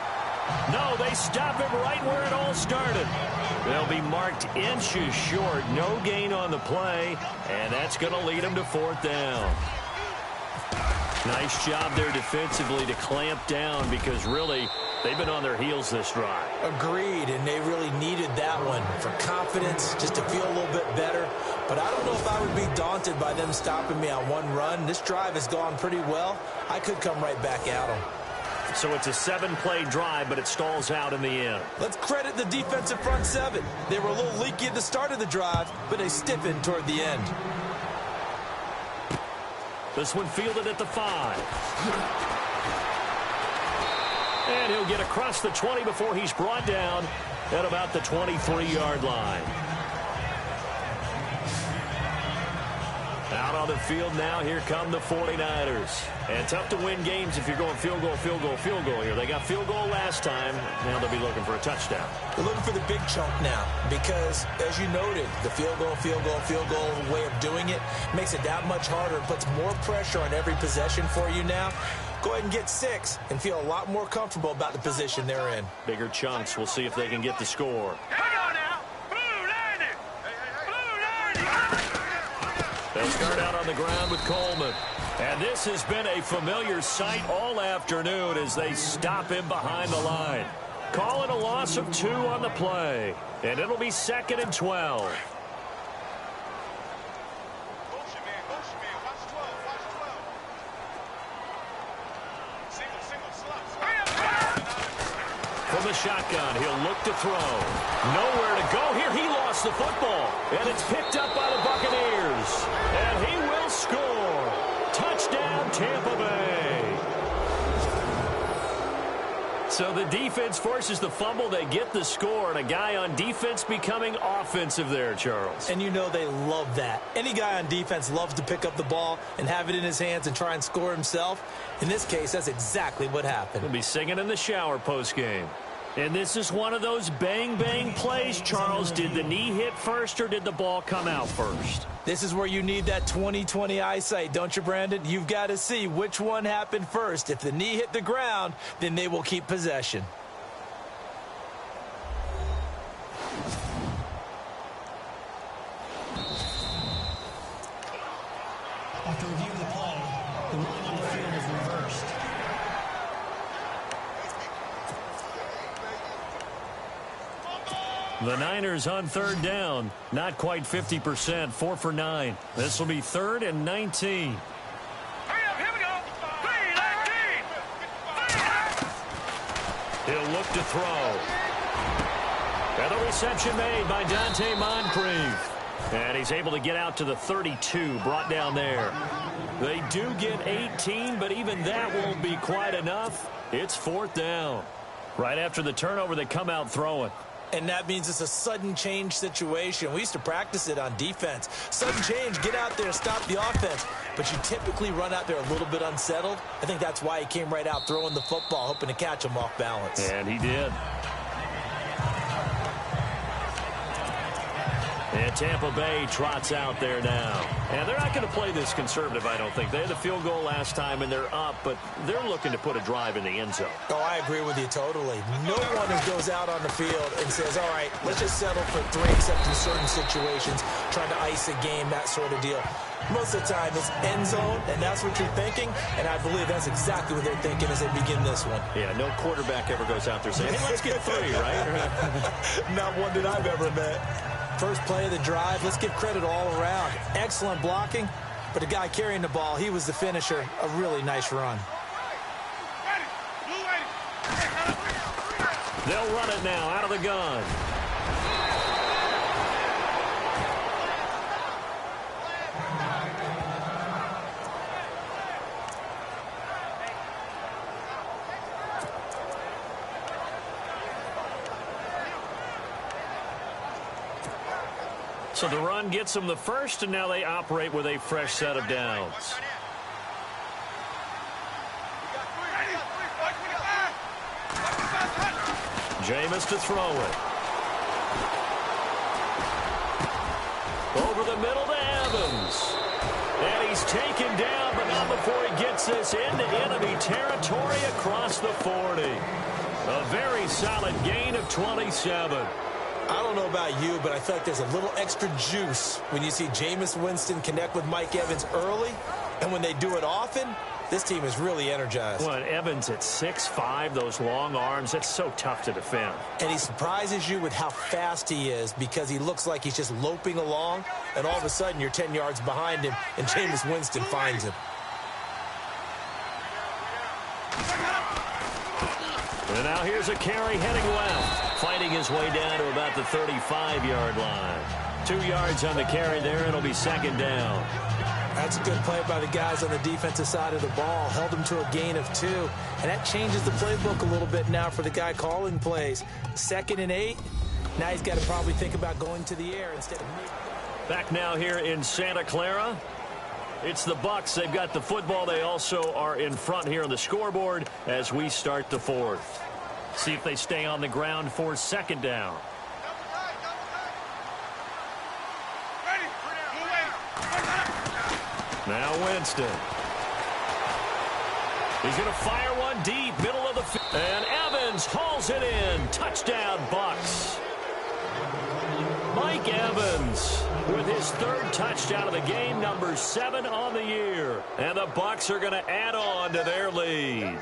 No, they stop him right where it all started. They'll be marked inches short. No gain on the play, and that's going to lead him to 4th down. Nice job there defensively to clamp down because really they've been on their heels this drive. Agreed, and they really needed that one for confidence, just to feel a little bit better. But I don't know if I would be daunted by them stopping me on one run. This drive has gone pretty well. I could come right back at them. So it's a 7-play drive, but it stalls out in the end. Let's credit the defensive front 7. They were a little leaky at the start of the drive, but they stiffened toward the end. This one fielded at the 5. And he'll get across the 20 before he's brought down at about the 23-yard line. Out on the field now, here come the 49ers. And tough to win games if you're going field goal, field goal, field goal here. They got field goal last time. Now they'll be looking for a touchdown. They're looking for the big chunk now because, as you noted, the field goal way of doing it makes it that much harder and puts more pressure on every possession for you now. Go ahead and get 6 and feel a lot more comfortable about the position they're in. Bigger chunks. We'll see if they can get the score. They'll start out on the ground with Coleman. And this has been a familiar sight all afternoon as they stop him behind the line. Calling a loss of 2 on the play. And it'll be 2nd and 12. From the shotgun, he'll look to throw. Nowhere to go here. He lost the football. And it's picked up by the Buccaneers. And he will score. Touchdown, Tampa Bay. So the defense forces the fumble. They get the score. And a guy on defense becoming offensive there, Charles. And you know they love that. Any guy on defense loves to pick up the ball and have it in his hands and try and score himself. In this case, that's exactly what happened. He'll be singing in the shower post-game. And this is one of those bang-bang plays, Charles. Did the knee hit first or did the ball come out first? This is where you need that 20/20 eyesight, don't you, Brandon? You've got to see which one happened first. If the knee hit the ground, then they will keep possession. After reviewing the play, the ruling on the field is reversed. The Niners on third down. Not quite 50%, 4 for 9. This will be 3rd and 19. Hurry up, here we go. 3, 19. He'll look to throw. And the reception made by Dante Moncrief. And he's able to get out to the 32, brought down there. They do get 18, but even that won't be quite enough. It's 4th down. Right after the turnover, they come out throwing. And that means it's a sudden change situation. We used to practice it on defense. Sudden change, get out there, stop the offense. But you typically run out there a little bit unsettled. I think that's why he came right out throwing the football, hoping to catch him off balance. And he did. And Tampa Bay trots out there now. And they're not going to play this conservative, I don't think. They had the field goal last time, and they're up, but they're looking to put a drive in the end zone. Oh, I agree with you totally. No one goes out on the field and says, all right, let's just settle for 3, except in certain situations, trying to ice a game, that sort of deal. Most of the time, it's end zone, and that's what you're thinking, and I believe that's exactly what they're thinking as they begin this one. Yeah, no quarterback ever goes out there saying, hey, let's get 3, right? Not one that I've ever met. First play of the drive, let's give credit all around. Excellent blocking, but the guy carrying the ball, he was the finisher. A really nice run. They'll run it now out of the gun. So the run gets them the first, and now they operate with a fresh set of downs. Jameis to throw it. Over the middle to Evans. And he's taken down, but not before he gets this into enemy territory across the 40. A very solid gain of 27. I don't know about you, but I feel like there's a little extra juice when you see Jameis Winston connect with Mike Evans early, and when they do it often, this team is really energized. Well, Evans at 6'5", those long arms, that's so tough to defend. And he surprises you with how fast he is because he looks like he's just loping along, and all of a sudden you're 10 yards behind him, and Jameis Winston finds him. And now here's a carry heading left, fighting his way down to about the 35-yard line. 2 yards on the carry there, and it'll be 2nd down. That's a good play by the guys on the defensive side of the ball. Held him to a gain of 2. And that changes the playbook a little bit now for the guy calling plays. 2nd and 8. Now he's got to probably think about going to the air instead of moving. Back now here in Santa Clara. It's the Bucs. They've got the football. They also are in front here on the scoreboard as we start the 4th. See if they stay on the ground for 2nd down. Now Winston. He's going to fire one deep, middle of the field. And Evans hauls it in. Touchdown, Bucs. Mike Evans with his 3rd touchdown of the game, number 7 on the year. And the Bucs are going to add on to their lead.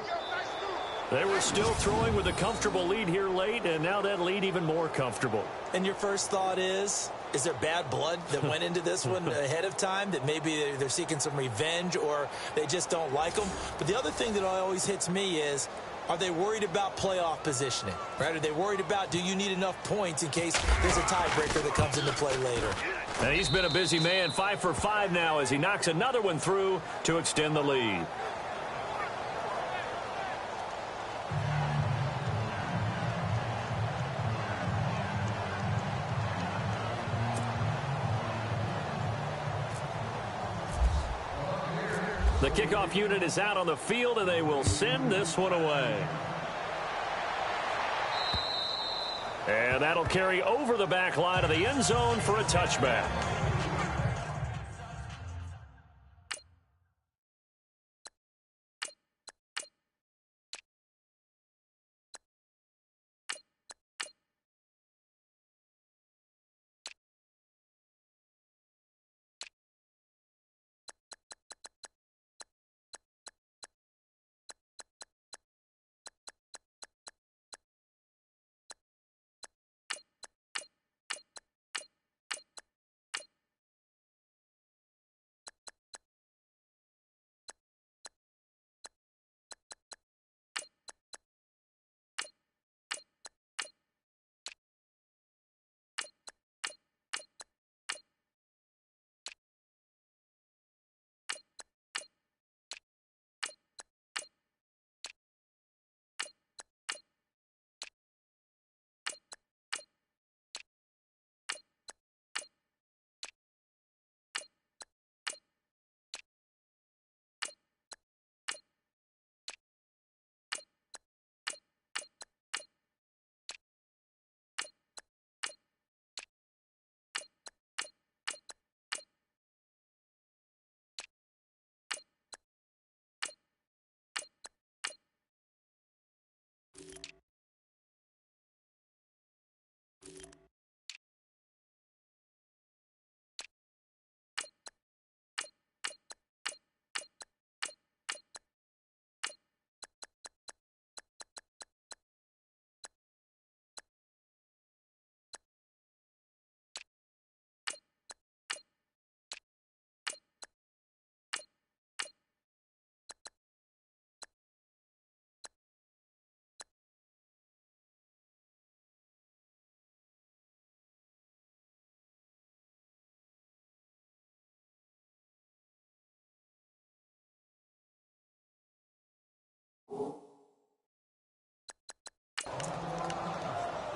They were still throwing with a comfortable lead here late, and now that lead even more comfortable. And your first thought is there bad blood that went into this one ahead of time, that maybe they're seeking some revenge or they just don't like them? But the other thing that always hits me is, are they worried about playoff positioning? Right? Are they worried about, do you need enough points in case there's a tiebreaker that comes into play later? And he's been a busy man, 5 for 5 now as he knocks another one through to extend the lead. The kickoff unit is out on the field, and they will send this one away. And that'll carry over the back line of the end zone for a touchback.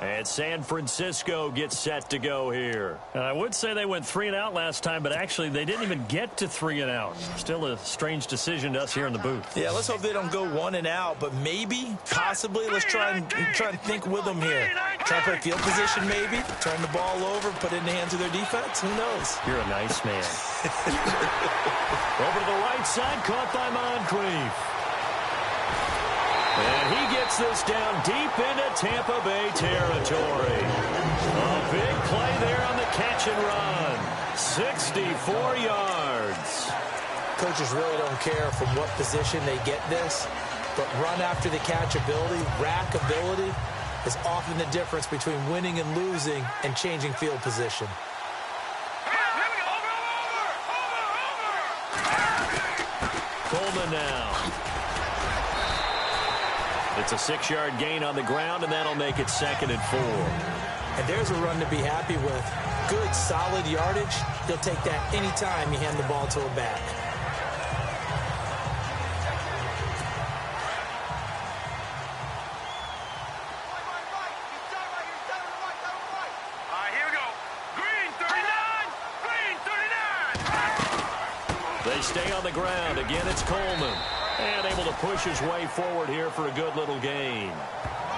And San Francisco gets set to go here. I would say they went 3 and out last time, but actually they didn't even get to 3 and out. Still a strange decision to us here in the booth. Yeah, let's hope they don't go 1 and out, but maybe, possibly, let's try and think with them here. Try to play field position maybe, turn the ball over, put it in the hands of their defense. Who knows? You're a nice man. Over to the right side, caught by Moncrief. And he gets this down deep into Tampa Bay territory. A big play there on the catch and run. 64 yards. Coaches really don't care from what position they get this, but run after the catch ability, rack ability, is often the difference between winning and losing and changing field position. Coleman now. It's a 6-yard gain on the ground, and that'll make it 2nd and 4. And there's a run to be happy with. Good, solid yardage. He'll take that anytime you hand the ball to a back. Here we go. Green 39. Green 39. They stay on the ground. Again, it's Coleman. And able to push his way forward here for a good little gain.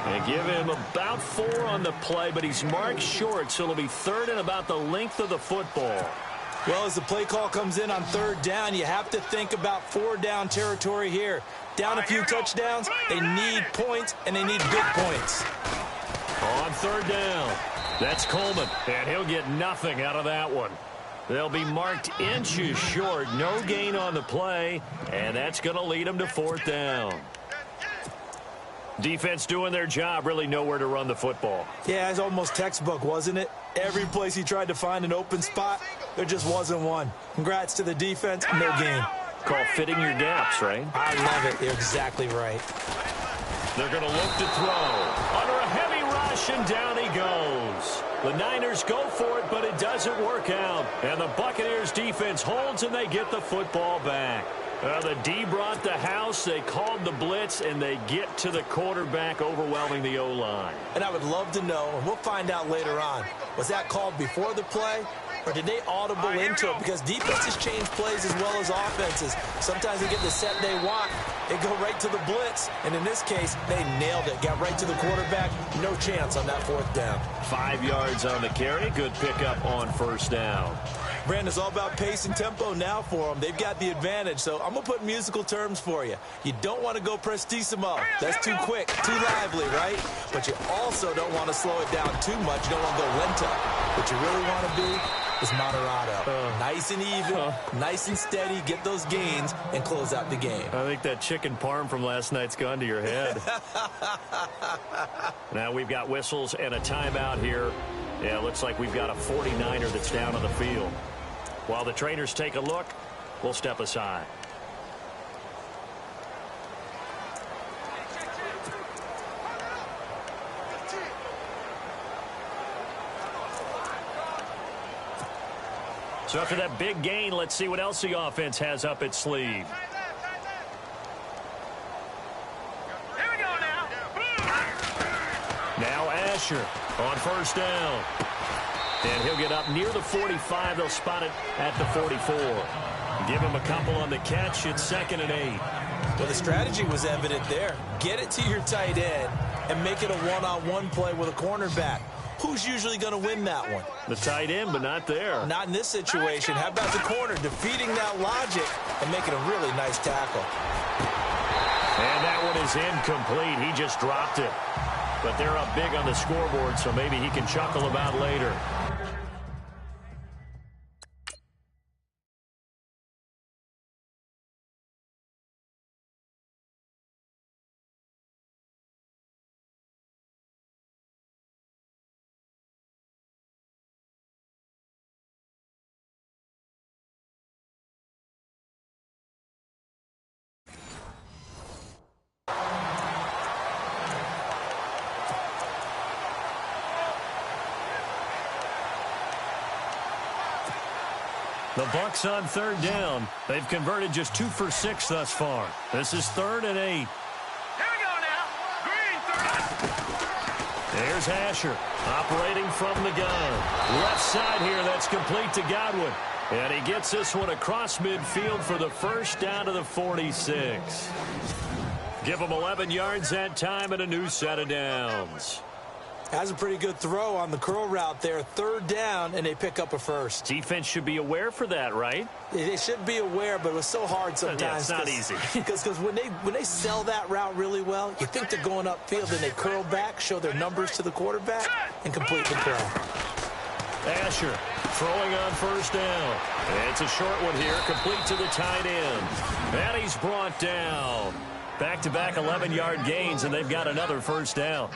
And give him about 4 on the play, but he's marked short, so it'll be 3rd and about the length of the football. Well, as the play call comes in on 3rd down, you have to think about 4-down territory here. Down a few touchdowns, they need points, and they need big points. On 3rd down, that's Coleman, and he'll get nothing out of that one. They'll be marked inches short. No gain on the play, and that's going to lead them to 4th down. Defense doing their job, really nowhere to run the football. Yeah, it's almost textbook, wasn't it? Every place he tried to find an open spot, there just wasn't one. Congrats to the defense, no gain. Called fitting your gaps, right? I love it. You're exactly right. They're going to look to throw. Under a heavy rush, and down he goes. The Niners go for it, but it doesn't work out. And the Buccaneers defense holds, and they get the football back. The D brought the house. They called the blitz, and they get to the quarterback, overwhelming the O-line. And I would love to know, and we'll find out later on, was that called before the play or did they audible into it? Because defenses change plays as well as offenses. Sometimes they get the set they want. They go right to the blitz. And in this case, they nailed it. Got right to the quarterback. No chance on that 4th down. 5 yards on the carry. Good pickup on 1st down. Brandon, it's all about pace and tempo now for them. They've got the advantage. So I'm going to put musical terms for you. You don't want to go prestissimo. That's too quick, too lively, right? But you also don't want to slow it down too much. You don't want to go lento. What you really want to be is moderato. Nice and even, nice and steady. Get those gains and close out the game. I think that chicken parm from last night's gone to your head. Now we've got whistles and a timeout here. Yeah, it looks like we've got a 49er that's down on the field. While the trainers take a look, we'll step aside. So after that big gain, let's see what else the offense has up its sleeve. Here we go now. Now Asher on 1st down. And he'll get up near the 45. They'll spot it at the 44. Give him a couple on the catch. It's 2nd and 8. Well, the strategy was evident there. Get it to your tight end and make it a one-on-one play with a cornerback. Who's usually going to win that one? The tight end, but not there. Not in this situation. How about the corner defeating that logic and making a really nice tackle? And that one is incomplete. He just dropped it. But they're up big on the scoreboard, so maybe he can chuckle about later. The Bucs on 3rd down. They've converted just 2 for 6 thus far. This is 3rd and 8. Here we go now. Green 30. There's Asher operating from the gun. Left side here, that's complete to Godwin. And he gets this one across midfield for the 1st down to the 46. Give him 11 yards that time and a new set of downs. Has a pretty good throw on the curl route there. 3rd down, and they pick up a 1st. Defense should be aware for that, right? They should be aware, but it was so hard sometimes. Yeah, it's not easy. Because when they sell that route really well, you think they're going upfield, and they curl back, show their numbers to the quarterback, and complete the play. Asher throwing on 1st down. It's a short one here, complete to the tight end. And he's brought down. Back-to-back 11-yard gains, and they've got another 1st down.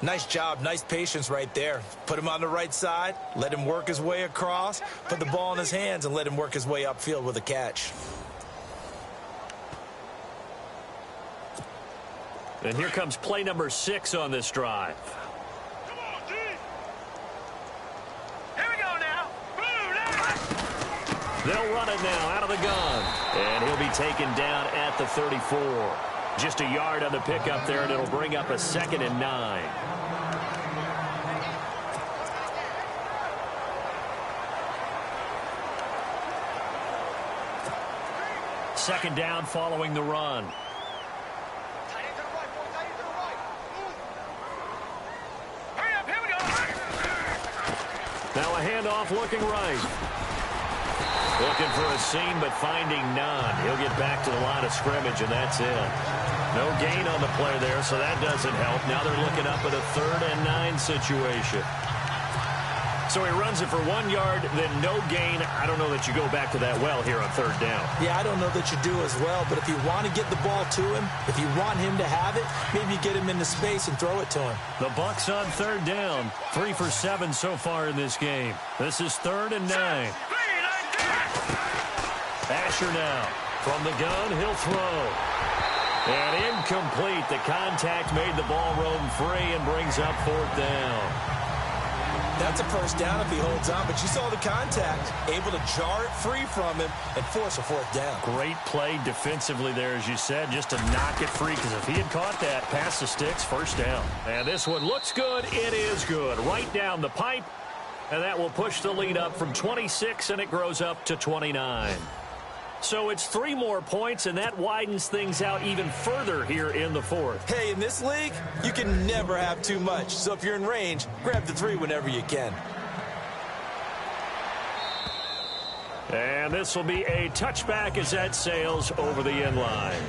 Nice job, nice patience right there. Put him on the right side, let him work his way across, put the ball in his hands, and let him work his way upfield with a catch. And here comes play number 6 on this drive. Come on, G. Here we go now. Boom, now. They'll run it now out of the gun. And he'll be taken down at the 34. Just a yard on the pickup there, and it'll bring up a 2nd and 9. Second down following the run. Hurry up, here we go. Now a handoff looking right. Looking for a seam, but finding none. He'll get back to the line of scrimmage, and that's it. No gain on the play there, so that doesn't help. Now they're looking up at a 3rd and 9 situation. So he runs it for 1 yard, then no gain. I don't know that you go back to that well here on 3rd down. Yeah, I don't know that you do as well, but if you want to get the ball to him, if you want him to have it, maybe you get him into space and throw it to him. The Bucs on 3rd down. 3 for 7 so far in this game. This is 3rd and 9. Asher now. From the gun, he'll throw. And incomplete. The contact made the ball roam free and brings up 4th down. That's a 1st down if he holds on, but you saw the contact, able to jar it free from him and force a 4th down. Great play defensively there, as you said, just to knock it free, because if he had caught that, past the sticks, 1st down. And this one looks good. It is good. Right down the pipe. And that will push the lead up from 26, and it grows up to 29. So it's 3 more points, and that widens things out even further here in the fourth. Hey, in this league, you can never have too much. So if you're in range, grab the 3 whenever you can. And this will be a touchback as that sails over the end line.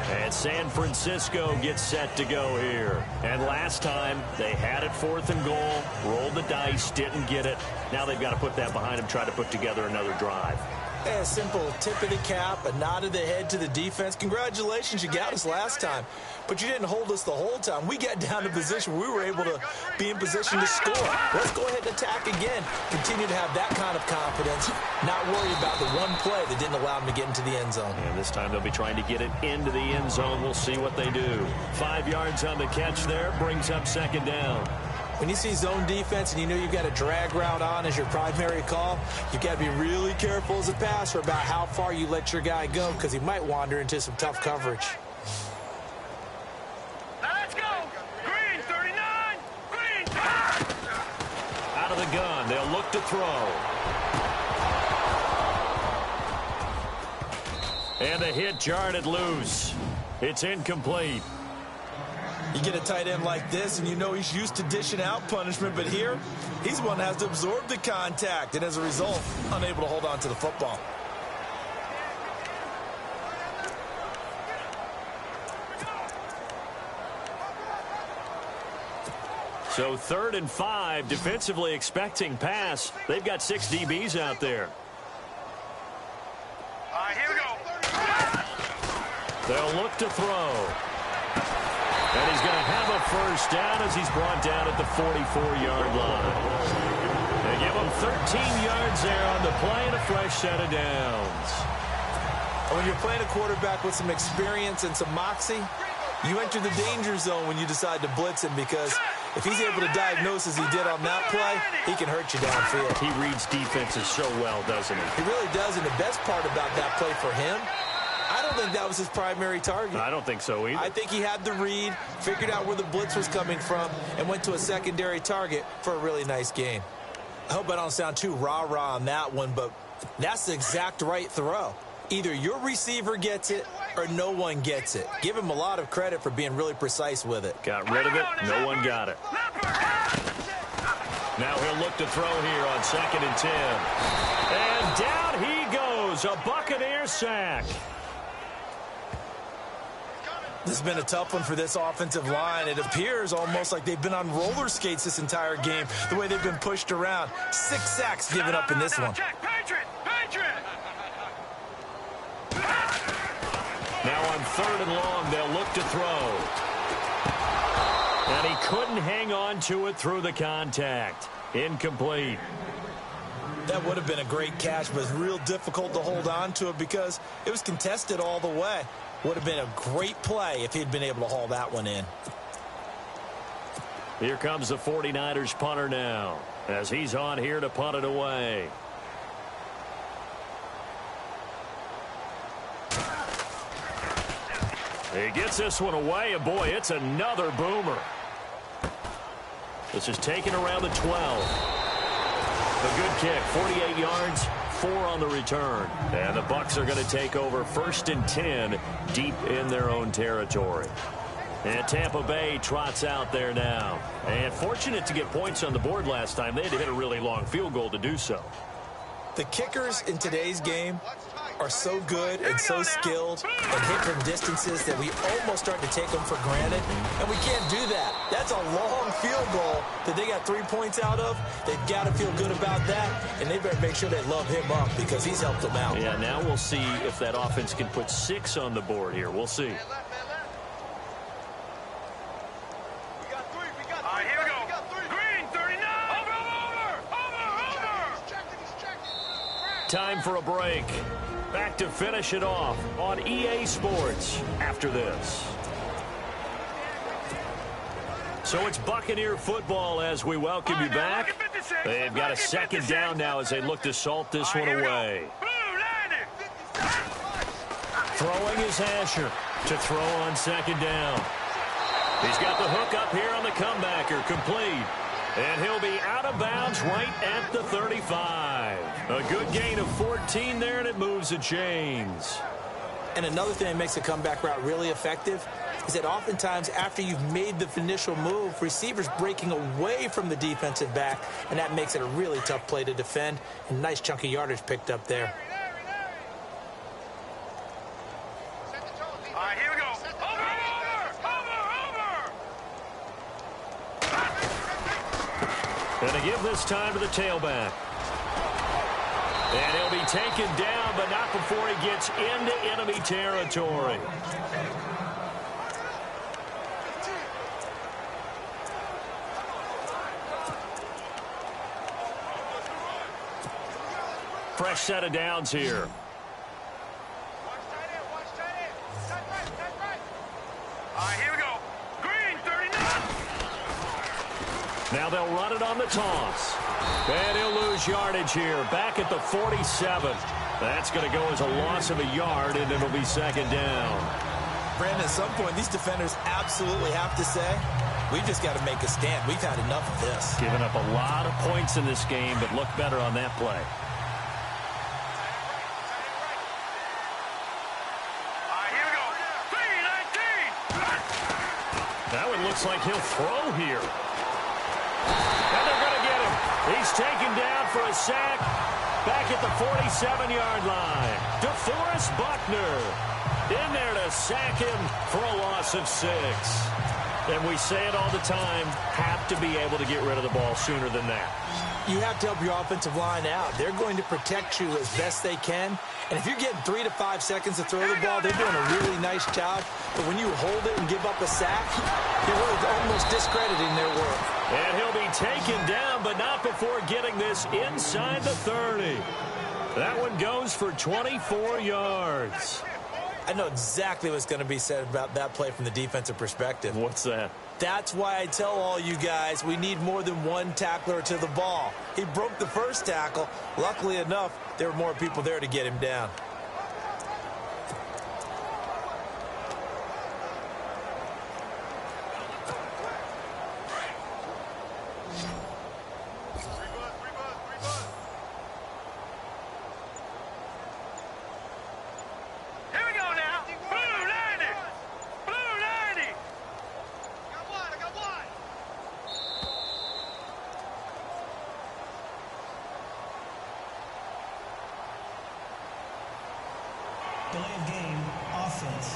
And San Francisco gets set to go here. And last time, they had it 4th and goal, rolled the dice, didn't get it. Now they've got to put that behind them, try to put together another drive. A simple tip of the cap, a nod of the head to the defense. Congratulations, you got us last time. But you didn't hold us the whole time. We got down to position where we were able to be in position to score. Let's go ahead and attack again. Continue to have that kind of confidence, not worry about the one play that didn't allow them to get into the end zone. And this time they'll be trying to get it into the end zone. We'll see what they do. 5 yards on the catch there, brings up 2nd down. When you see zone defense and you know you've got a drag route on as your primary call, you've got to be really careful as a passer about how far you let your guy go because he might wander into some tough coverage. Now let's go. Green, 39. Green. Out of the gun, they'll look to throw. And the hit jarred it loose. It's incomplete. You get a tight end like this, and you know he's used to dishing out punishment, but here, he's the one that has to absorb the contact, and as a result, unable to hold on to the football. So 3rd and 5, defensively expecting pass. They've got 6 DBs out there. All right, here we go. They'll look to throw. And he's going to have a 1st down as he's brought down at the 44-yard line. They give him 13 yards there on the play and a fresh set of downs. And when you're playing a quarterback with some experience and some moxie, you enter the danger zone when you decide to blitz him because if he's able to diagnose as he did on that play, he can hurt you downfield. He reads defenses so well, doesn't he? He really does, and the best part about that play for him, I don't think that was his primary target. I don't think so either. I think he had the read, figured out where the blitz was coming from, and went to a secondary target for a really nice gain. I hope I don't sound too rah-rah on that one, but that's the exact right throw. Either your receiver gets it or no one gets it. Give him a lot of credit for being really precise with it. Got rid of it. No one got it. Now he'll look to throw here on 2nd and 10. And down he goes. A Buccaneer sack. This has been a tough one for this offensive line. It appears almost like they've been on roller skates this entire game, the way they've been pushed around. 6 sacks given up in this one. Check, Patriot. Now on 3rd and long, they'll look to throw. And he couldn't hang on to it through the contact. Incomplete. That would have been a great catch, but it's real difficult to hold on to it because it was contested all the way. Would have been a great play if he'd been able to haul that one in. Here comes the 49ers punter now as he's on here to punt it away. He gets this one away, and boy, it's another boomer. This is taken around the 12. A good kick, 48 yards, 4 on the return. And the Bucs are going to take over 1st and 10 deep in their own territory. And Tampa Bay trots out there now. And fortunate to get points on the board last time. They had to hit a really long field goal to do so. The kickers in today's game are so good and so skilled and hit from distances that we almost start to take them for granted, and we can't do that. That's a long field goal that they got 3 points out of. They've got to feel good about that, and they better make sure they love him up because he's helped them out. Yeah, now we'll see if that offense can put 6 on the board here. We'll see. All right, here we go. Green, 39. Over. Time for a break. Back to finish it off on EA Sports after this. So it's Buccaneer football as we welcome you back. They've got a 2nd down now as they look to salt this one away. Throwing is Asher to throw on 2nd down. He's got the hook up here on the comebacker, complete. And he'll be out of bounds right at the 35. A good gain of 14 there, and it moves the chains. And another thing that makes a comeback route really effective is that oftentimes after you've made the initial move, receivers breaking away from the defensive back, and that makes it a really tough play to defend. And nice chunk of yardage picked up there. All right, here we go. Over! And to give this time to the tailback. And he'll be taken down, but not before he gets into enemy territory. Fresh set of downs here. Watch tight end, watch tight end. Tight right. All right, here we go. Green, 39. Now they'll run it on the toss. And he'll lose yardage here. Back at the 47. That's going to go as a loss of a yard, and it'll be second down. Brandon, at some point, these defenders absolutely have to say, we've just got to make a stand. We've had enough of this. Giving up a lot of points in this game, but look better on that play. That one looks like he'll throw here. And they're going to get him. He's taken down for a sack back at the 47-yard line. DeForest Buckner in there to sack him for a loss of 6. And we say it all the time, have to be able to get rid of the ball sooner than that. You have to help your offensive line out. They're going to protect you as best they can. And if you're getting 3 to 5 seconds to throw the ball, they're doing a really nice job. But when you hold it and give up a sack, you're really almost discrediting their work. And he'll be taken down, but not before getting this inside the 30. That one goes for 24 yards. I know exactly what's going to be said about that play from the defensive perspective. What's that? That's why I tell all you guys we need more than one tackler to the ball. He broke the first tackle. Luckily enough, there were more people there to get him down. Delay of game, offense.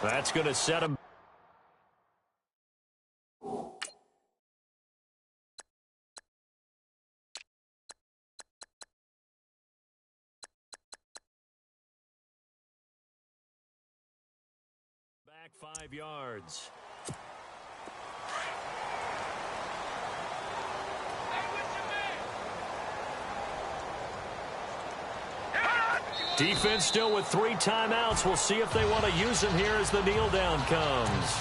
That's going to set him. Back 5 yards. Defense still with 3 timeouts. We'll see if they want to use them here as the kneel down comes.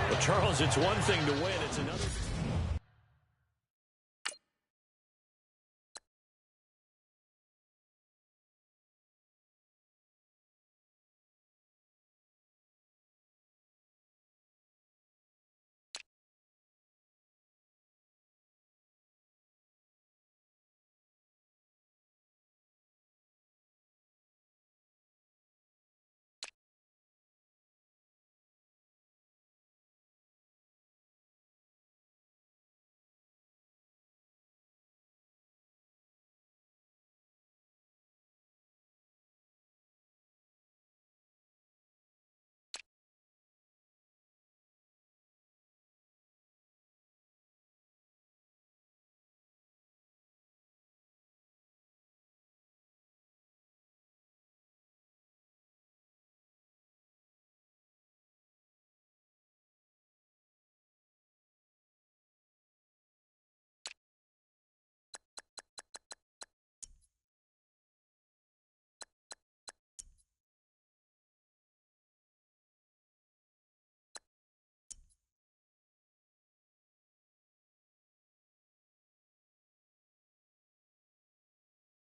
Well, Charles, it's one thing to win. It's another.